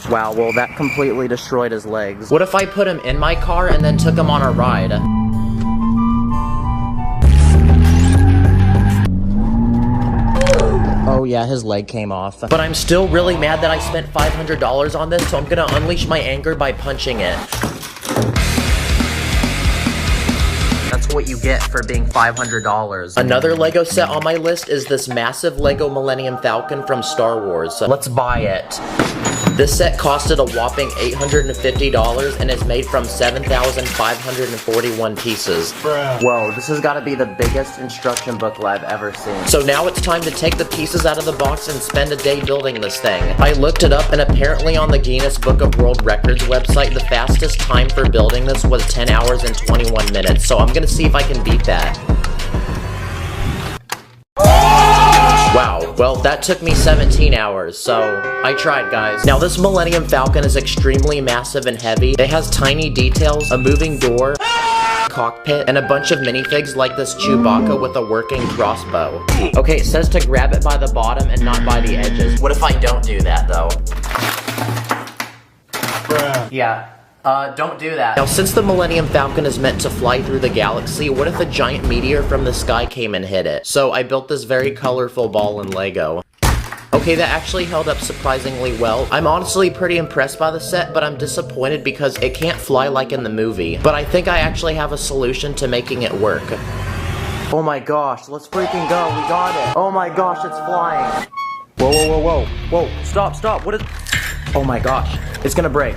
Wow, well that completely destroyed his legs. What if I put him in my car and then took him on a ride? Oh yeah, his leg came off. But I'm still really mad that I spent $500 on this, so I'm gonna unleash my anger by punching it. That's what you get for being $500. Another Lego set on my list is this massive Lego Millennium Falcon from Star Wars. Let's buy it. This set costed a whopping $850 and is made from 7,541 pieces. Bruh. Whoa, this has got to be the biggest instruction booklet I've ever seen. So now it's time to take the pieces out of the box and spend a day building this thing. I looked it up and apparently on the Guinness Book of World Records website, the fastest time for building this was 10 hours and 21 minutes. So I'm gonna see if I can beat that. Wow, well that took me 17 hours, so I tried, guys. Now this Millennium Falcon is extremely massive and heavy. It has tiny details, a moving door, cockpit, and a bunch of minifigs like this Chewbacca with a working crossbow. Okay, it says to grab it by the bottom and not by the edges. What if I don't do that, though? Bruh. Yeah. Don't do that. Now, since the Millennium Falcon is meant to fly through the galaxy, what if a giant meteor from the sky came and hit it? So I built this very colorful ball in Lego. Okay, that actually held up surprisingly well. I'm honestly pretty impressed by the set, but I'm disappointed because it can't fly like in the movie. But I think I actually have a solution to making it work. Oh my gosh, let's freaking go, we got it. Oh my gosh, it's flying. Whoa, whoa, whoa, whoa, whoa, stop, what is... Oh my gosh, it's gonna break.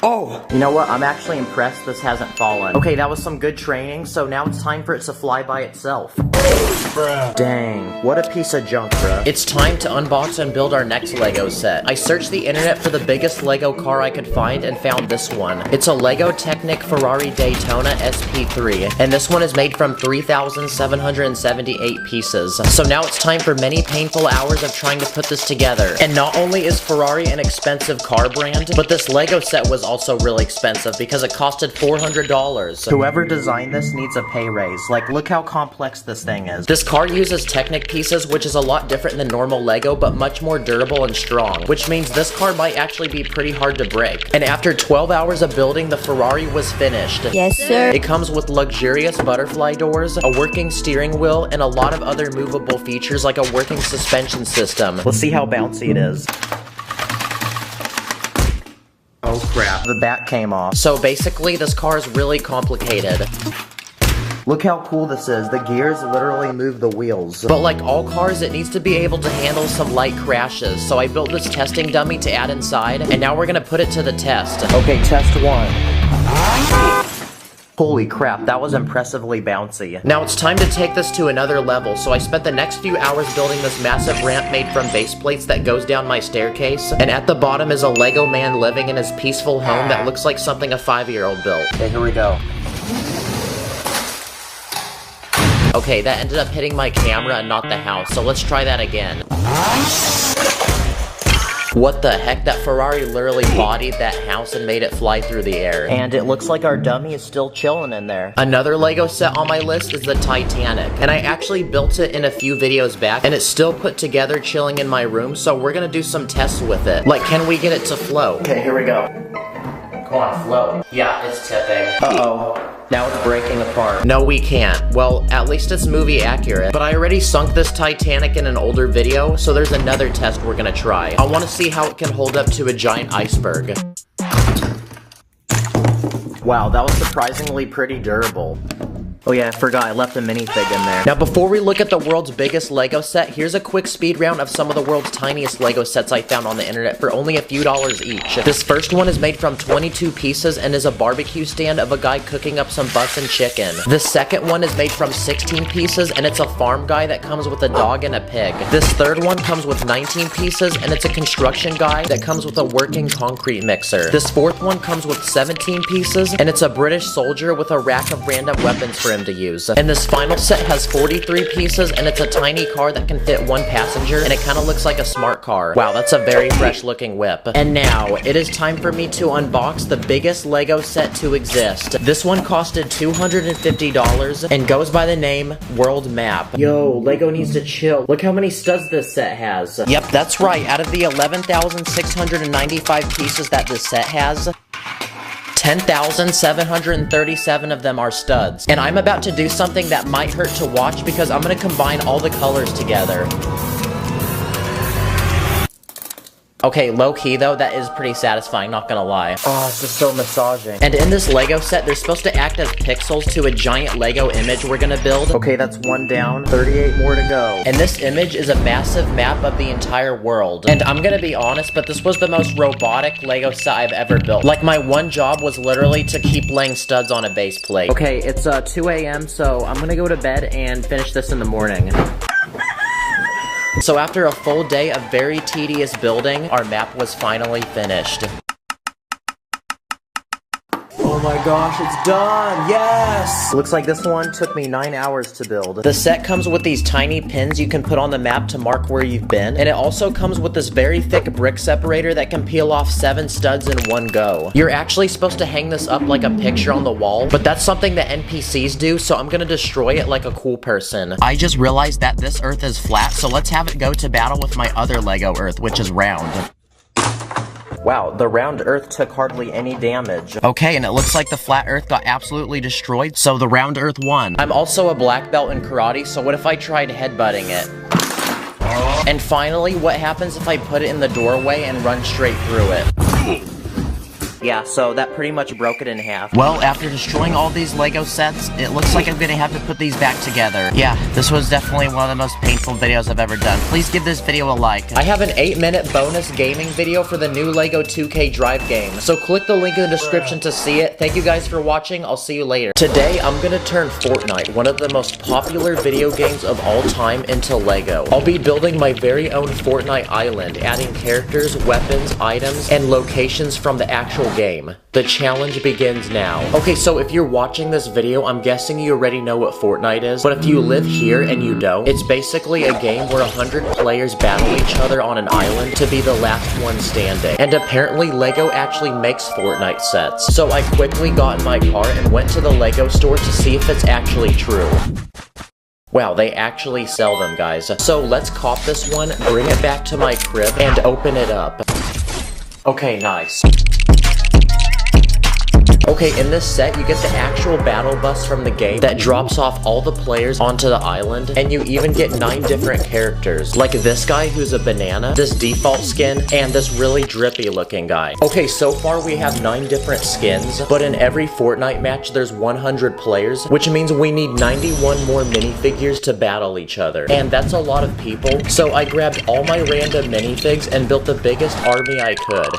Oh! You know what? I'm actually impressed this hasn't fallen. Okay, that was some good training, so now it's time for it to fly by itself. Bruh. Dang, what a piece of junk, bruh. It's time to unbox and build our next Lego set. I searched the internet for the biggest Lego car I could find and found this one. It's a Lego Technic Ferrari Daytona SP3, and this one is made from 3,778 pieces. So now it's time for many painful hours of trying to put this together. And not only is Ferrari an expensive car brand, but this Lego set was also really expensive because it costed $400. Whoever designed this needs a pay raise. Like, look how complex this thing is. This car uses Technic pieces, which is a lot different than normal Lego, but much more durable and strong, which means this car might actually be pretty hard to break. And after 12 hours of building, the Ferrari was finished. Yes, sir. It comes with luxurious butterfly doors, a working steering wheel, and a lot of other movable features like a working suspension system. Let's see how bouncy it is. Oh crap, the back came off. So basically, this car is really complicated. Look how cool this is. The gears literally move the wheels. But like all cars, it needs to be able to handle some light crashes. So I built this testing dummy to add inside, and now we're gonna put it to the test. Okay, test one. Holy crap, that was impressively bouncy. Now it's time to take this to another level, so I spent the next few hours building this massive ramp made from base plates that goes down my staircase, and at the bottom is a Lego man living in his peaceful home that looks like something a 5-year-old built. Okay, here we go. Okay, that ended up hitting my camera and not the house, so let's try that again. What the heck? That Ferrari literally bodied that house and made it fly through the air. And it looks like our dummy is still chilling in there. Another Lego set on my list is the Titanic. And I actually built it in a few videos back, and it's still put together chilling in my room, so we're gonna do some tests with it. Like, can we get it to float? Okay, here we go. Come on, float. Yeah, it's tipping. Uh-oh. Now it's breaking apart. No, we can't. Well, at least it's movie accurate. But I already sunk this Titanic in an older video, so there's another test we're gonna try. I want to see how it can hold up to a giant iceberg. Wow, that was surprisingly pretty durable. Oh yeah, I forgot, I left a minifig in there. Now before we look at the world's biggest Lego set, here's a quick speed round of some of the world's tiniest Lego sets I found on the internet for only a few dollars each. This first one is made from 22 pieces and is a barbecue stand of a guy cooking up some bussin' chicken. The second one is made from 16 pieces and it's a farm guy that comes with a dog and a pig. This third one comes with 19 pieces and it's a construction guy that comes with a working concrete mixer. This fourth one comes with 17 pieces and it's a British soldier with a rack of random weapons for him to use. And this final set has 43 pieces, and it's a tiny car that can fit 1 passenger, and it kind of looks like a smart car. Wow, that's a very fresh looking whip. And now, it is time for me to unbox the biggest Lego set to exist. This one costed $250 and goes by the name World Map. Yo, Lego needs to chill. Look how many studs this set has. Yep, that's right. Out of the 11,695 pieces that this set has, 10,737 of them are studs. And I'm about to do something that might hurt to watch because I'm gonna combine all the colors together. Okay, low-key though, that is pretty satisfying, not gonna lie. Oh, this is so massaging. And in this Lego set, they're supposed to act as pixels to a giant Lego image we're gonna build. Okay, that's 1 down, 38 more to go. And this image is a massive map of the entire world. And I'm gonna be honest, but this was the most robotic Lego set I've ever built. Like, my one job was literally to keep laying studs on a base plate. Okay, it's 2 a.m., so I'm gonna go to bed and finish this in the morning. So after a full day of very tedious building, our map was finally finished. Oh my gosh, it's done! Yes! Looks like this one took me 9 hours to build. The set comes with these tiny pins you can put on the map to mark where you've been, and it also comes with this very thick brick separator that can peel off 7 studs in one go. You're actually supposed to hang this up like a picture on the wall, but that's something that NPCs do, so I'm gonna destroy it like a cool person. I just realized that this Earth is flat, so let's have it go to battle with my other Lego Earth, which is round. Wow, the round Earth took hardly any damage. Okay, and it looks like the flat Earth got absolutely destroyed, so the round Earth won. I'm also a black belt in karate, so what if I tried headbutting it? And finally, what happens if I put it in the doorway and run straight through it? Yeah, so that pretty much broke it in half. Well, after destroying all these Lego sets, it looks like I'm gonna have to put these back together. Yeah, this was definitely one of the most painful videos I've ever done. Please give this video a like. I have an 8-minute bonus gaming video for the new Lego 2K Drive game, so click the link in the description to see it. Thank you guys for watching, I'll see you later. Today, I'm gonna turn Fortnite, one of the most popular video games of all time, into Lego. I'll be building my very own Fortnite island, adding characters, weapons, items, and locations from the actual game. The challenge begins now. Okay, so if you're watching this video, I'm guessing you already know what Fortnite is, but if you live here and you don't, it's basically a game where 100 players battle each other on an island to be the last one standing. And apparently Lego actually makes Fortnite sets. So I quickly got in my car and went to the Lego store to see if it's actually true. Wow, they actually sell them, guys. So let's cop this one, bring it back to my crib, and open it up. Okay, nice. Okay, in this set, you get the actual battle bus from the game that drops off all the players onto the island, and you even get 9 different characters, like this guy who's a banana, this default skin, and this really drippy looking guy. Okay, so far we have 9 different skins, but in every Fortnite match there's 100 players, which means we need 91 more minifigures to battle each other, and that's a lot of people, so I grabbed all my random minifigs and built the biggest army I could.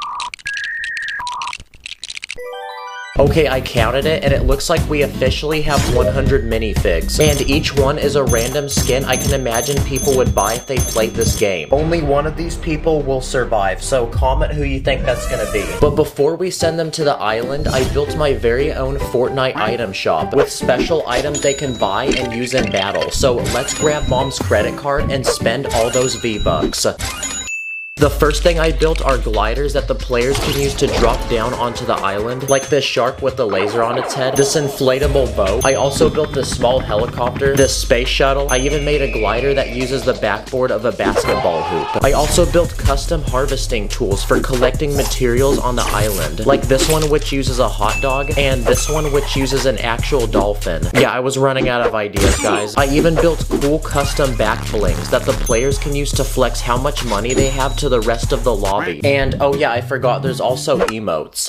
Okay, I counted it, and it looks like we officially have 100 minifigs. And each one is a random skin I can imagine people would buy if they played this game. Only one of these people will survive, so comment who you think that's gonna be. But before we send them to the island, I built my very own Fortnite item shop with special items they can buy and use in battle. So let's grab Mom's credit card and spend all those V-Bucks. The first thing I built are gliders that the players can use to drop down onto the island, like this shark with the laser on its head, this inflatable boat. I also built this small helicopter, this space shuttle. I even made a glider that uses the backboard of a basketball hoop. I also built custom harvesting tools for collecting materials on the island, like this one which uses a hot dog, and this one which uses an actual dolphin. Yeah, I was running out of ideas, guys. I even built cool custom back blings that the players can use to flex how much money they have to the rest of the lobby. And oh yeah, I forgot there's also emotes.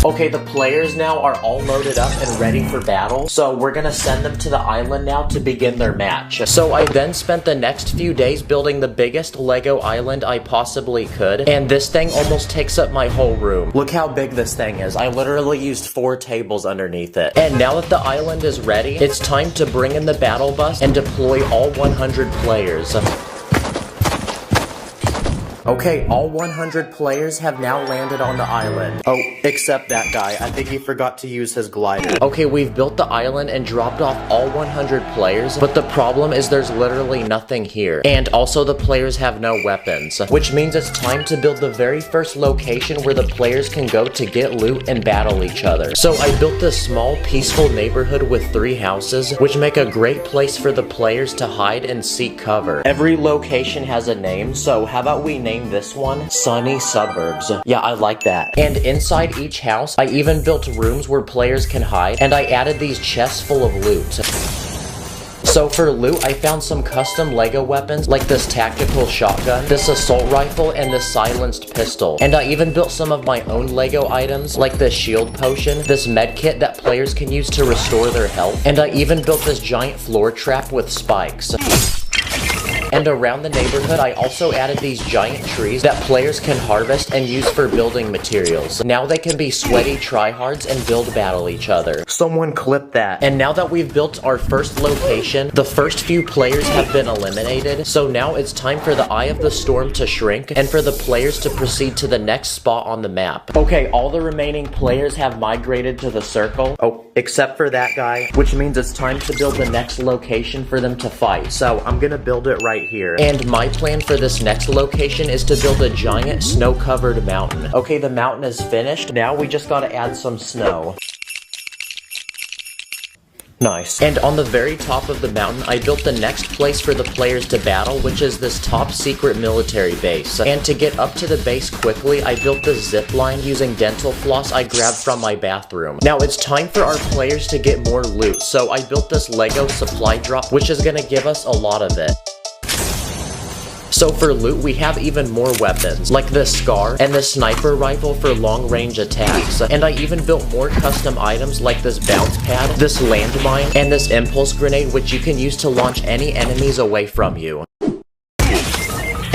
Okay, the players now are all loaded up and ready for battle, so we're gonna send them to the island now to begin their match. So I then spent the next few days building the biggest Lego island I possibly could, and this thing almost takes up my whole room. Look how big this thing is. I literally used 4 tables underneath it. And now that the island is ready, it's time to bring in the battle bus and deploy all 100 players. Okay, all 100 players have now landed on the island. Oh, except that guy. I think he forgot to use his glider. Okay, we've built the island and dropped off all 100 players, but the problem is there's literally nothing here. And also the players have no weapons, which means it's time to build the very first location where the players can go to get loot and battle each other. So I built this small, peaceful neighborhood with 3 houses, which make a great place for the players to hide and seek cover. Every location has a name, so how about we name this one Sunny Suburbs? Yeah, I like that. And inside each house, I even built rooms where players can hide, and I added these chests full of loot. So for loot, I found some custom Lego weapons like this tactical shotgun, this assault rifle, and this silenced pistol. And I even built some of my own Lego items like this shield potion, this med kit that players can use to restore their health, and I even built this giant floor trap with spikes. And around the neighborhood, I also added these giant trees that players can harvest and use for building materials. Now they can be sweaty tryhards and build battle each other. Someone clip that. And now that we've built our first location, the first few players have been eliminated. So now it's time for the Eye of the Storm to shrink and for the players to proceed to the next spot on the map. Okay, all the remaining players have migrated to the circle. Oh, except for that guy, which means it's time to build the next location for them to fight. So I'm gonna build it right here. And my plan for this next location is to build a giant snow-covered mountain. Okay, the mountain is finished. Now we just gotta add some snow. Nice. And on the very top of the mountain, I built the next place for the players to battle, which is this top secret military base. And to get up to the base quickly, I built this zip line using dental floss I grabbed from my bathroom. Now it's time for our players to get more loot, so I built this Lego supply drop, which is gonna give us a lot of it. So for loot, we have even more weapons, like this scar and this sniper rifle for long-range attacks. And I even built more custom items like this bounce pad, this landmine, and this impulse grenade, which you can use to launch any enemies away from you.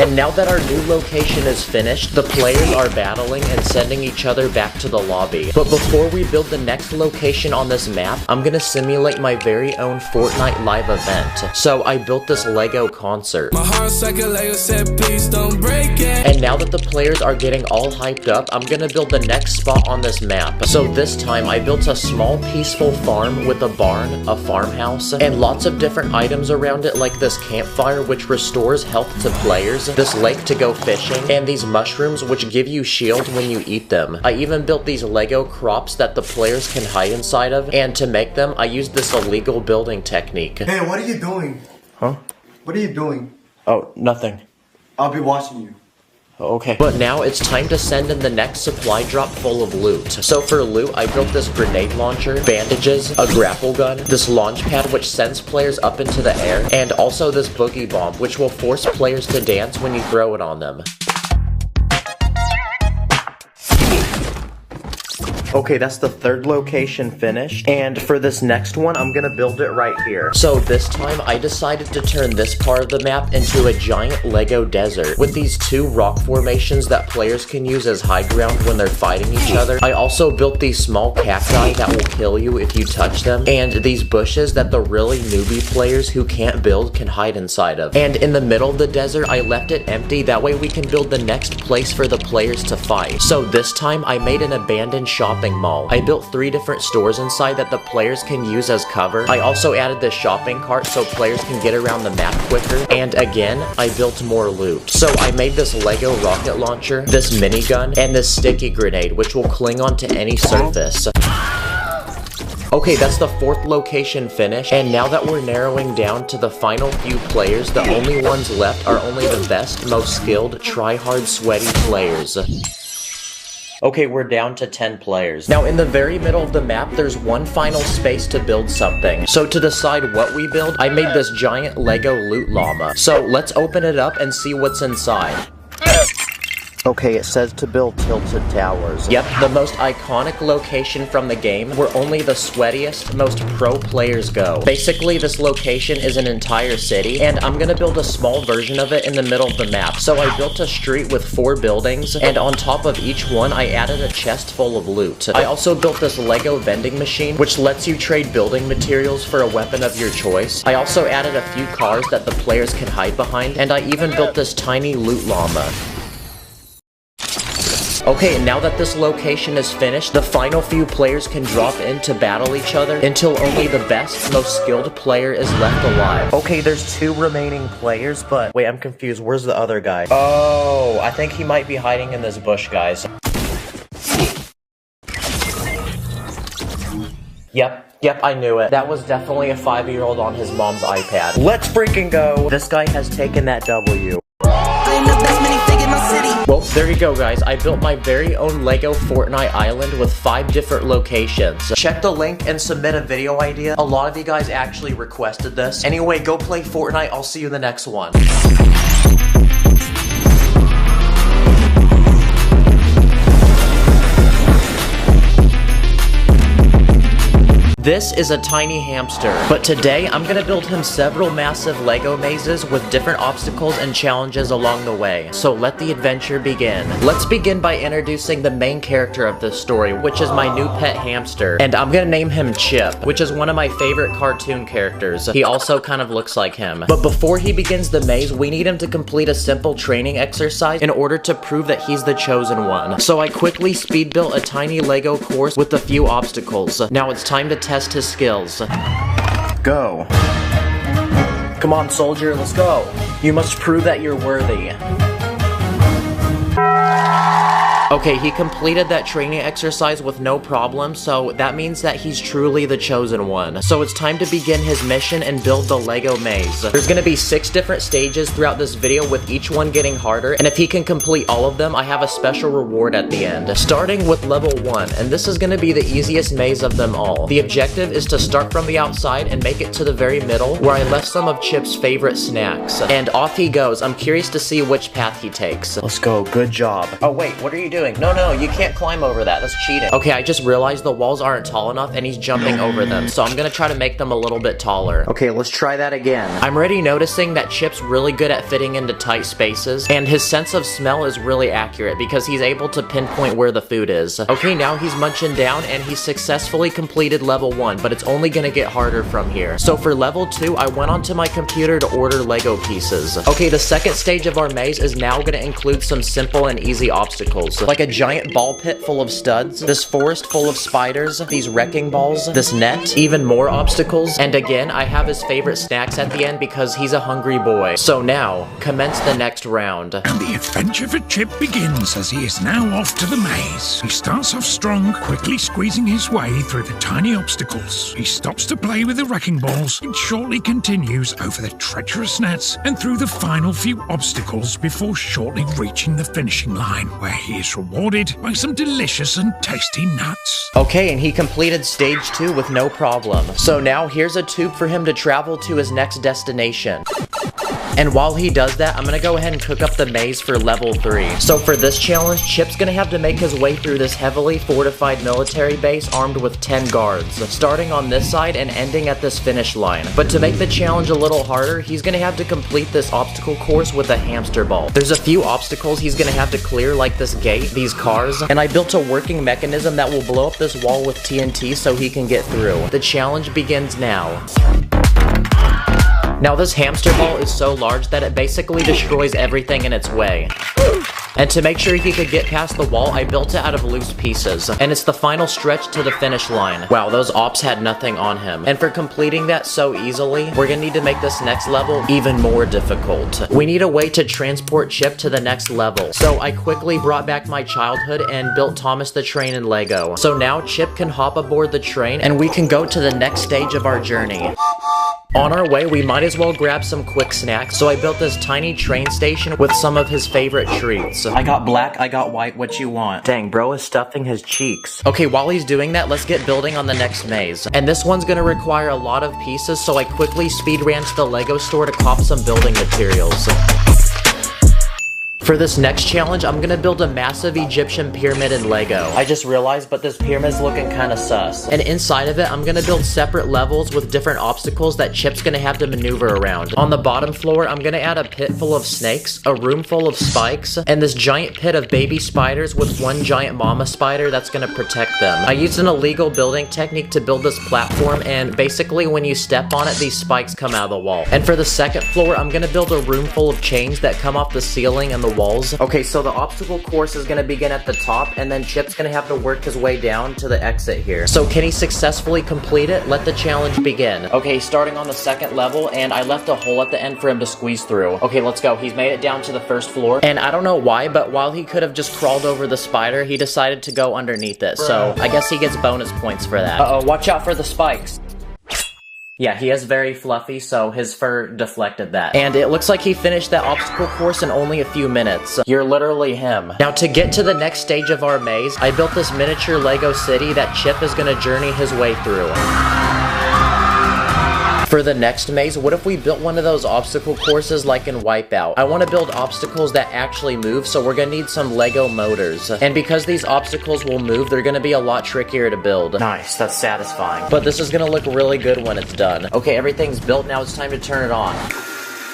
And now that our new location is finished, the players are battling and sending each other back to the lobby. But before we build the next location on this map, I'm gonna simulate my very own Fortnite live event. So I built this Lego concert. My heart's like a Lego set, please don't break it. And now that the players are getting all hyped up, I'm gonna build the next spot on this map. So this time, I built a small peaceful farm with a barn, a farmhouse, and lots of different items around it like this campfire which restores health to players, this lake to go fishing, and these mushrooms which give you shield when you eat them. I even built these Lego crops that the players can hide inside of, and to make them, I used this illegal building technique. Hey, what are you doing? Huh? What are you doing? Oh, nothing. I'll be watching you. Okay. But now it's time to send in the next supply drop full of loot. So for loot, I built this grenade launcher, bandages, a grapple gun, this launch pad which sends players up into the air, and also this boogie bomb which will force players to dance when you throw it on them. Okay, that's the third location finished, and for this next one, I'm gonna build it right here. So this time, I decided to turn this part of the map into a giant Lego desert, with these 2 rock formations that players can use as high ground when they're fighting each other. I also built these small cacti that will kill you if you touch them, and these bushes that the really newbie players who can't build can hide inside of. And in the middle of the desert, I left it empty, that way we can build the next place for the players to fight. So this time, I made an abandoned shopping mall. I built 3 different stores inside that the players can use as cover. I also added this shopping cart so players can get around the map quicker. And again, I built more loot. So I made this Lego rocket launcher, this minigun, and this sticky grenade, which will cling onto any surface. Okay, that's the 4th location finished, and now that we're narrowing down to the final few players, the only ones left are only the best, most skilled, try-hard, sweaty players. Okay, we're down to 10 players. Now, in the very middle of the map, there's one final space to build something. So to decide what we build, I made this giant Lego loot llama. So let's open it up and see what's inside. Okay, it says to build tilted towers. Yep, the most iconic location from the game where only the sweatiest, most pro players go. Basically, this location is an entire city, and I'm gonna build a small version of it in the middle of the map. So I built a street with 4 buildings, and on top of each one, I added a chest full of loot. I also built this Lego vending machine, which lets you trade building materials for a weapon of your choice. I also added a few cars that the players can hide behind, and I even built this tiny loot llama. Okay, and now that this location is finished, the final few players can drop in to battle each other until only the best, most skilled player is left alive. Okay, there's 2 remaining players, but wait, I'm confused. Where's the other guy? Oh, I think he might be hiding in this bush, guys. Yep, I knew it. That was definitely a 5-year-old on his mom's iPad. Let's freaking go! This guy has taken that W. I'm the best minifig in my city. Well, there you go, guys. I built my very own Lego Fortnite island with 5 different locations. Check the link and submit a video idea. A lot of you guys actually requested this. Anyway, go play Fortnite. I'll see you in the next one. This is a tiny hamster, but today I'm gonna build him several massive Lego mazes with different obstacles and challenges along the way. So let the adventure begin. Let's begin by introducing the main character of this story, which is my new pet hamster. And I'm gonna name him Chip, which is one of my favorite cartoon characters. He also kind of looks like him. But before he begins the maze, we need him to complete a simple training exercise in order to prove that he's the chosen one. So I quickly speed built a tiny Lego course with a few obstacles. Now it's time to test his skills. Go. Come on, soldier, let's go. You must prove that you're worthy. Okay, he completed that training exercise with no problem, so that means that he's truly the chosen one. So it's time to begin his mission and build the Lego maze. There's gonna be 6 different stages throughout this video, with each one getting harder, and if he can complete all of them, I have a special reward at the end. Starting with level 1, and this is gonna be the easiest maze of them all. The objective is to start from the outside and make it to the very middle, where I left some of Chip's favorite snacks. And off he goes. I'm curious to see which path he takes. Let's go, good job. Oh wait, what are you doing? No, you can't climb over that. That's cheating. Okay, I just realized the walls aren't tall enough and he's jumping over them, so I'm gonna try to make them a little bit taller. Okay, let's try that again. I'm already noticing that Chip's really good at fitting into tight spaces, and his sense of smell is really accurate because he's able to pinpoint where the food is. Okay, now he's munching down and he successfully completed level 1, but it's only gonna get harder from here. So for level 2, I went onto my computer to order Lego pieces. Okay, the second stage of our maze is now gonna include some simple and easy obstacles, like a giant ball pit full of studs, this forest full of spiders, these wrecking balls, this net, even more obstacles, and again, I have his favorite snacks at the end because he's a hungry boy. So now, commence the next round. And the adventure for Chip begins as he is now off to the maze. He starts off strong, quickly squeezing his way through the tiny obstacles. He stops to play with the wrecking balls and shortly continues over the treacherous nets and through the final few obstacles before shortly reaching the finishing line, where he is rewarded by some delicious and tasty nuts. Okay, and he completed stage 2 with no problem. So now here's a tube for him to travel to his next destination. And while he does that, I'm gonna go ahead and cook up the maze for level 3. So for this challenge, Chip's gonna have to make his way through this heavily fortified military base armed with 10 guards, starting on this side and ending at this finish line. But to make the challenge a little harder, he's gonna have to complete this obstacle course with a hamster ball. There's a few obstacles he's gonna have to clear, like this gate, these cars, and I built a working mechanism that will blow up this wall with TNT so he can get through. The challenge begins now. Now this hamster ball is so large that it basically destroys everything in its way. And to make sure he could get past the wall, I built it out of loose pieces. And it's the final stretch to the finish line. Wow, those ops had nothing on him. And for completing that so easily, we're gonna need to make this next level even more difficult. We need a way to transport Chip to the next level. So I quickly brought back my childhood and built Thomas the Train in Lego. So now Chip can hop aboard the train and we can go to the next stage of our journey. On our way, we might as well grab some quick snacks, so I built this tiny train station with some of his favorite treats. I got black, I got white, what you want? Dang, bro is stuffing his cheeks. Okay, while he's doing that, let's get building on the next maze. And this one's gonna require a lot of pieces, so I quickly speed ran to the Lego store to cop some building materials. For this next challenge, I'm gonna build a massive Egyptian pyramid in Lego. I just realized, but this pyramid's looking kinda sus. And inside of it, I'm gonna build separate levels with different obstacles that Chip's gonna have to maneuver around. On the bottom floor, I'm gonna add a pit full of snakes, a room full of spikes, and this giant pit of baby spiders with one giant mama spider that's gonna protect them. I used an illegal building technique to build this platform, and basically when you step on it, these spikes come out of the wall. And for the second floor, I'm gonna build a room full of chains that come off the ceiling and the walls. Okay, so the obstacle course is gonna begin at the top, and then Chip's gonna have to work his way down to the exit here. So can he successfully complete it? Let the challenge begin. Okay, starting on the second level, and I left a hole at the end for him to squeeze through. Okay, let's go. He's made it down to the first floor, and I don't know why, but while he could have just crawled over the spider, he decided to go underneath it. So I guess he gets bonus points for that. Uh-oh, watch out for the spikes. Yeah, he is very fluffy, so his fur deflected that. And it looks like he finished that obstacle course in only a few minutes. You're literally him. Now, to get to the next stage of our maze, I built this miniature Lego city that Chip is gonna journey his way through. For the next maze, what if we built one of those obstacle courses like in Wipeout? I want to build obstacles that actually move, so we're gonna need some Lego motors. And because these obstacles will move, they're gonna be a lot trickier to build. Nice, that's satisfying. But this is gonna look really good when it's done. Okay, everything's built, now it's time to turn it on.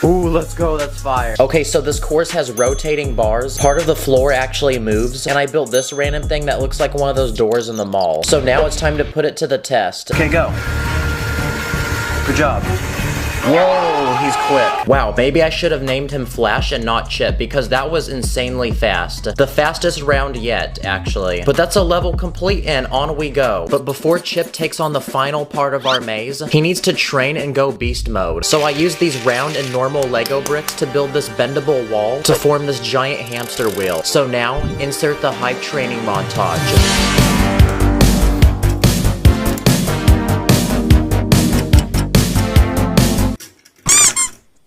Ooh, let's go, that's fire. Okay, so this course has rotating bars. Part of the floor actually moves, and I built this random thing that looks like one of those doors in the mall. So now it's time to put it to the test. Okay, go. Good job. Whoa, he's quick. Wow, maybe I should have named him Flash and not Chip, because that was insanely fast. The fastest round yet, actually. But that's a level complete, and on we go. But before Chip takes on the final part of our maze, he needs to train and go beast mode. So I used these round and normal Lego bricks to build this bendable wall to form this giant hamster wheel. So now, insert the hype training montage.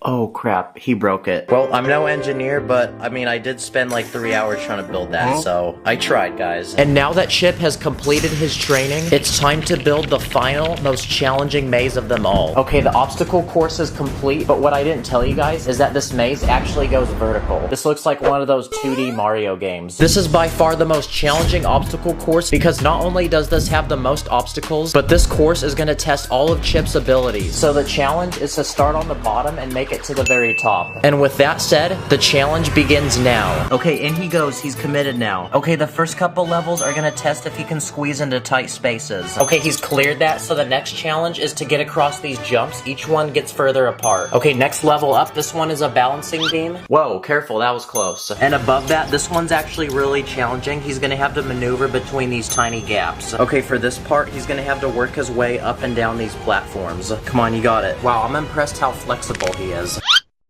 Oh crap, he broke it. Well, I'm no engineer, but I mean, I did spend like 3 hours trying to build that, so I tried, guys. And now that Chip has completed his training, it's time to build the final, most challenging maze of them all. Okay, the obstacle course is complete, but what I didn't tell you guys is that this maze actually goes vertical. This looks like one of those 2D Mario games. This is by far the most challenging obstacle course because not only does this have the most obstacles, but this course is gonna test all of Chip's abilities. So the challenge is to start on the bottom and make it to the very top. And with that said, the challenge begins now. Okay, in he goes. He's committed now. Okay, the first couple levels are gonna test if he can squeeze into tight spaces. Okay, he's cleared that, so the next challenge is to get across these jumps. Each one gets further apart. Okay, next level up, this one is a balancing beam. Whoa, careful, that was close. And above that, this one's actually really challenging. He's gonna have to maneuver between these tiny gaps. Okay, for this part, he's gonna have to work his way up and down these platforms. Come on, you got it. Wow, I'm impressed how flexible he is.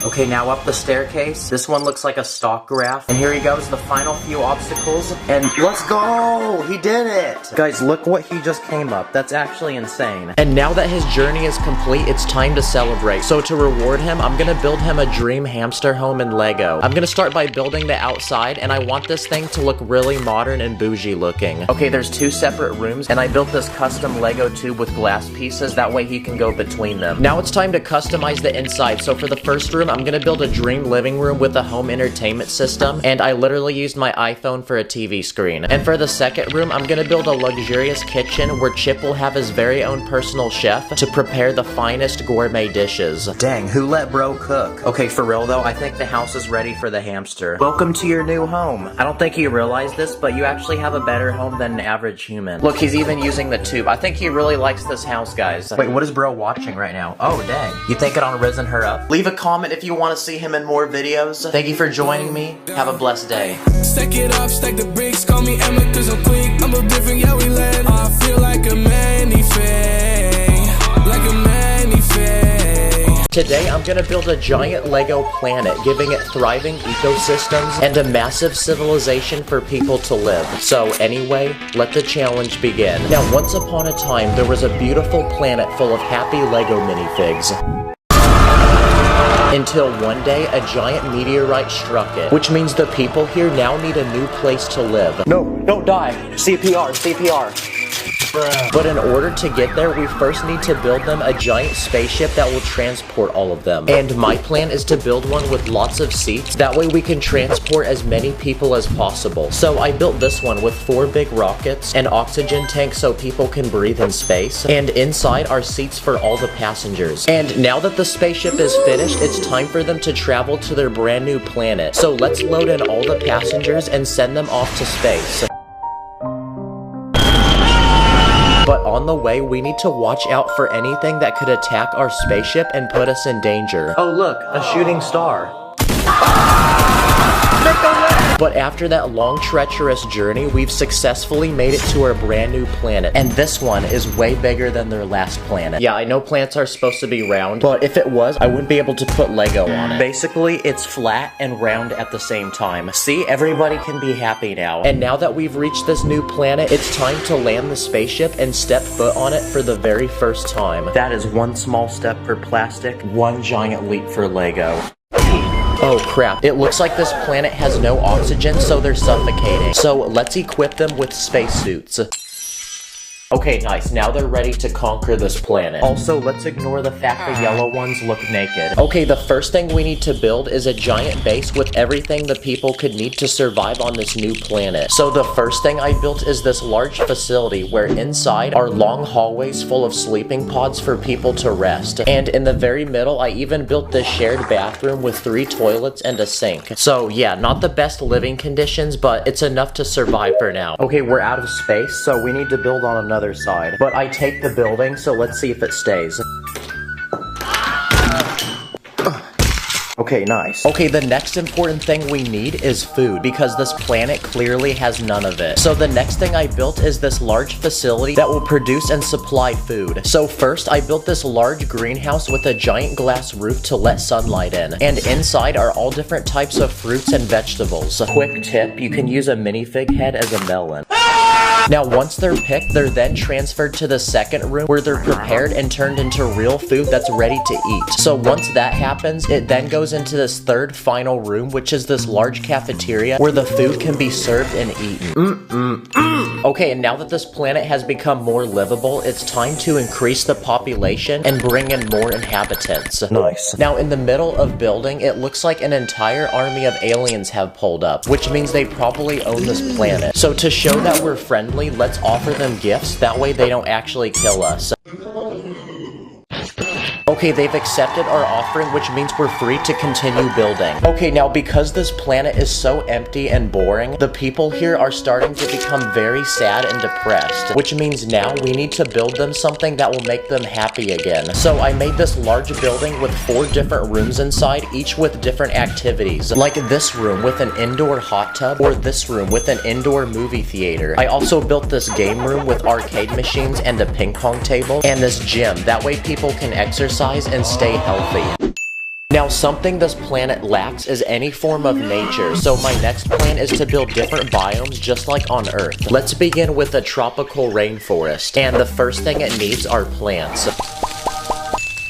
Okay, now up the staircase. This one looks like a stock graph. And here he goes, the final few obstacles. And let's go! He did it! Guys, look what he just came up. That's actually insane. And now that his journey is complete, it's time to celebrate. So to reward him, I'm gonna build him a dream hamster home in Lego. I'm gonna start by building the outside, and I want this thing to look really modern and bougie looking. Okay, there's 2 separate rooms, and I built this custom Lego tube with glass pieces. That way he can go between them. Now it's time to customize the inside. So for the first room, I'm gonna build a dream living room with a home entertainment system, and I literally used my iPhone for a TV screen. And for the second room, I'm gonna build a luxurious kitchen where Chip will have his very own personal chef to prepare the finest gourmet dishes. Dang, who let bro cook? Okay, for real though, I think the house is ready for the hamster. Welcome to your new home. I don't think he realized this, but you actually have a better home than an average human. Look, he's even using the tube. I think he really likes this house, guys. Wait, what is bro watching right now? Oh, dang. You think it on Risen Her Up? Leave a comment if you want to see him in more videos. Thank you for joining me. Have a blessed day. Stack it up, stack the bricks, call me Emma cause I'm quick. I'm a different, yeah, we land. I feel like a minifig, like a minifig. Today I'm gonna build a giant Lego planet, giving it thriving ecosystems and a massive civilization for people to live. So anyway, let the challenge begin. Now, once upon a time, there was a beautiful planet full of happy Lego minifigs. Until one day, a giant meteorite struck it, which means the people here now need a new place to live. No, don't die. CPR, CPR. But in order to get there, we first need to build them a giant spaceship that will transport all of them. And my plan is to build one with lots of seats. That way we can transport as many people as possible. So I built this one with 4 big rockets, an oxygen tank so people can breathe in space, and inside are seats for all the passengers. And now that the spaceship is finished, it's time for them to travel to their brand new planet. So let's load in all the passengers and send them off to space. But on the way, we need to watch out for anything that could attack our spaceship and put us in danger. Oh look, a shooting star. But after that long treacherous journey, we've successfully made it to our brand new planet. And this one is way bigger than their last planet. Yeah, I know planets are supposed to be round, but if it was, I wouldn't be able to put Lego on it. Basically, it's flat and round at the same time. See, everybody can be happy now. And now that we've reached this new planet, it's time to land the spaceship and step foot on it for the very first time. That is one small step for plastic, one giant leap for Lego. Oh crap, it looks like this planet has no oxygen, so they're suffocating. So let's equip them with spacesuits. Okay, nice. Now they're ready to conquer this planet. Also, let's ignore the fact the yellow ones look naked. Okay, the first thing we need to build is a giant base with everything the people could need to survive on this new planet. So the first thing I built is this large facility where inside are long hallways full of sleeping pods for people to rest. And in the very middle, I even built this shared bathroom with 3 toilets and a sink. So yeah, not the best living conditions, but it's enough to survive for now. Okay, we're out of space, so we need to build on another side. But I take the building, so let's see if it stays. Okay, nice. Okay, the next important thing we need is food, because this planet clearly has none of it. So the next thing I built is this large facility that will produce and supply food. So first, I built this large greenhouse with a giant glass roof to let sunlight in. And inside are all different types of fruits and vegetables. Quick tip, you can use a minifig head as a melon. Now, once they're picked, they're then transferred to the second room where they're prepared and turned into real food that's ready to eat. So once that happens, it then goes into this third final room, which is this large cafeteria where the food can be served and eaten. Okay, and now that this planet has become more livable, it's time to increase the population and bring in more inhabitants. Nice. Now, in the middle of building, it looks like an entire army of aliens have pulled up, which means they probably own this planet. So to show that we're friendly, let's offer them gifts, that way they don't actually kill us. Okay, they've accepted our offering, which means we're free to continue building. Okay, now because this planet is so empty and boring, the people here are starting to become very sad and depressed, which means now we need to build them something that will make them happy again. So I made this large building with 4 different rooms inside, each with different activities, like this room with an indoor hot tub, or this room with an indoor movie theater. I also built this game room with arcade machines and a ping pong table, and this gym. That way people can exercise and stay healthy. Now, something this planet lacks is any form of nature, so my next plan is to build different biomes just like on Earth. Let's begin with a tropical rainforest, and the first thing it needs are plants.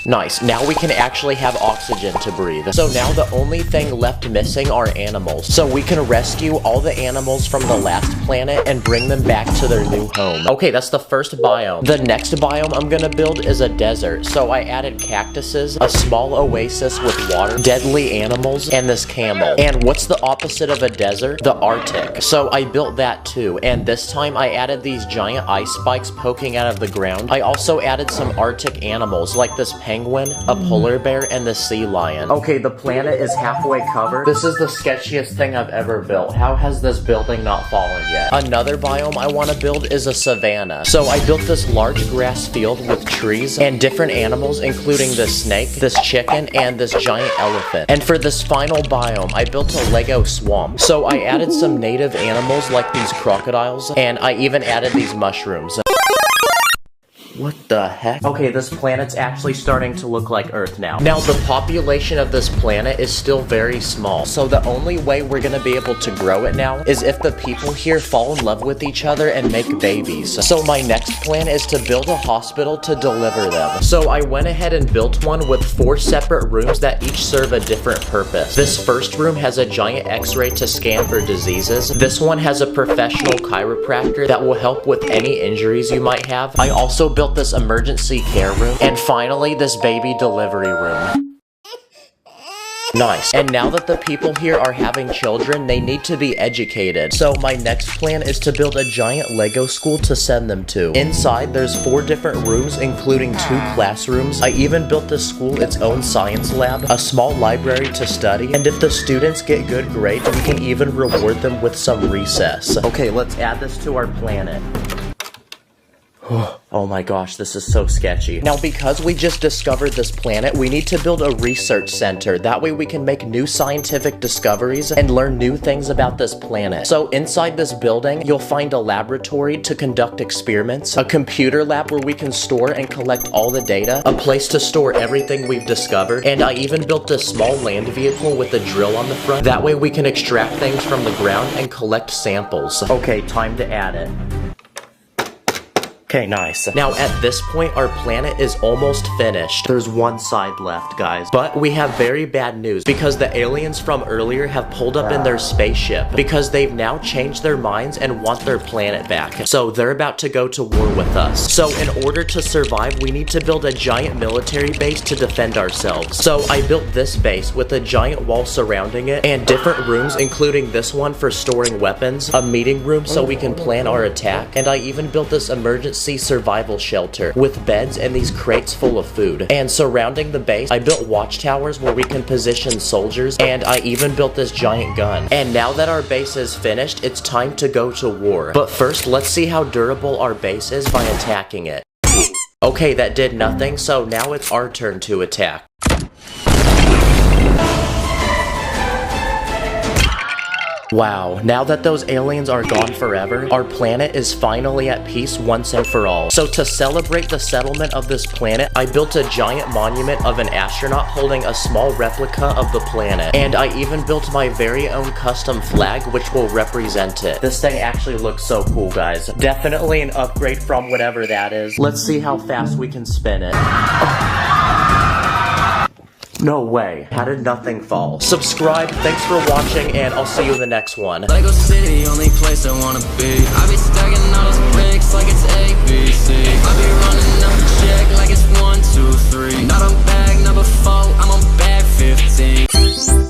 Nice, now we can actually have oxygen to breathe. So now the only thing left missing are animals. So we can rescue all the animals from the last planet and bring them back to their new home. Okay, that's the first biome. The next biome I'm gonna build is a desert. So I added cactuses, a small oasis with water, deadly animals, and this camel. And what's the opposite of a desert? The Arctic. So I built that too, and this time I added these giant ice spikes poking out of the ground. I also added some Arctic animals like this penguin, a polar bear, and the sea lion. Okay, the planet is halfway covered. This is the sketchiest thing I've ever built. How has this building not fallen yet? Another biome I want to build is a savanna. So I built this large grass field with trees and different animals, including this snake, this chicken, and this giant elephant. And for this final biome, I built a Lego swamp. So I added some native animals like these crocodiles, and I even added these mushrooms. What the heck? Okay, this planet's actually starting to look like Earth now. Now, the population of this planet is still very small, so the only way we're gonna be able to grow it now is if the people here fall in love with each other and make babies. So my next plan is to build a hospital to deliver them. So I went ahead and built one with 4 separate rooms that each serve a different purpose. This first room has a giant x-ray to scan for diseases. This one has a professional chiropractor that will help with any injuries you might have. I also built this emergency care room, and finally this baby delivery room. Nice. And now that the people here are having children, they need to be educated. So my next plan is to build a giant Lego school to send them to. Inside, there's 4 different rooms, including 2 classrooms. I even built this school its own science lab, a small library to study, and if the students get good grades, we can even reward them with some recess. Okay, let's add this to our planet. Oh my gosh, this is so sketchy. Now, because we just discovered this planet, we need to build a research center. That way we can make new scientific discoveries and learn new things about this planet. So inside this building, you'll find a laboratory to conduct experiments, a computer lab where we can store and collect all the data, a place to store everything we've discovered, and I even built this small land vehicle with a drill on the front. That way we can extract things from the ground and collect samples. Okay, time to add it. Okay, nice. Now, at this point, our planet is almost finished. There's one side left, guys. But we have very bad news, because the aliens from earlier have pulled up in their spaceship, because they've now changed their minds and want their planet back. So they're about to go to war with us. So in order to survive, we need to build a giant military base to defend ourselves. So I built this base with a giant wall surrounding it, and different rooms, including this one for storing weapons, a meeting room so we can plan our attack, and I even built this emergency survival shelter with beds and these crates full of food. And surrounding the base, I built watchtowers where we can position soldiers, and I even built this giant gun. And now that our base is finished, it's time to go to war. But first, let's see how durable our base is by attacking it. Okay, that did nothing, so now it's our turn to attack. Wow, now that those aliens are gone forever, our planet is finally at peace once and for all. So to celebrate the settlement of this planet, I built a giant monument of an astronaut holding a small replica of the planet. And I even built my very own custom flag, which will represent it. This thing actually looks so cool, guys. Definitely an upgrade from whatever that is. Let's see how fast we can spin it. Oh. No way. How did nothing fall? Subscribe, thanks for watching, and I'll see you in the next one. Lego City, only place I wanna be. I be stacking all those bricks like it's ABC. I be running up a check like it's 1, 2, 3. Not on bag number 4, I'm on bag 15.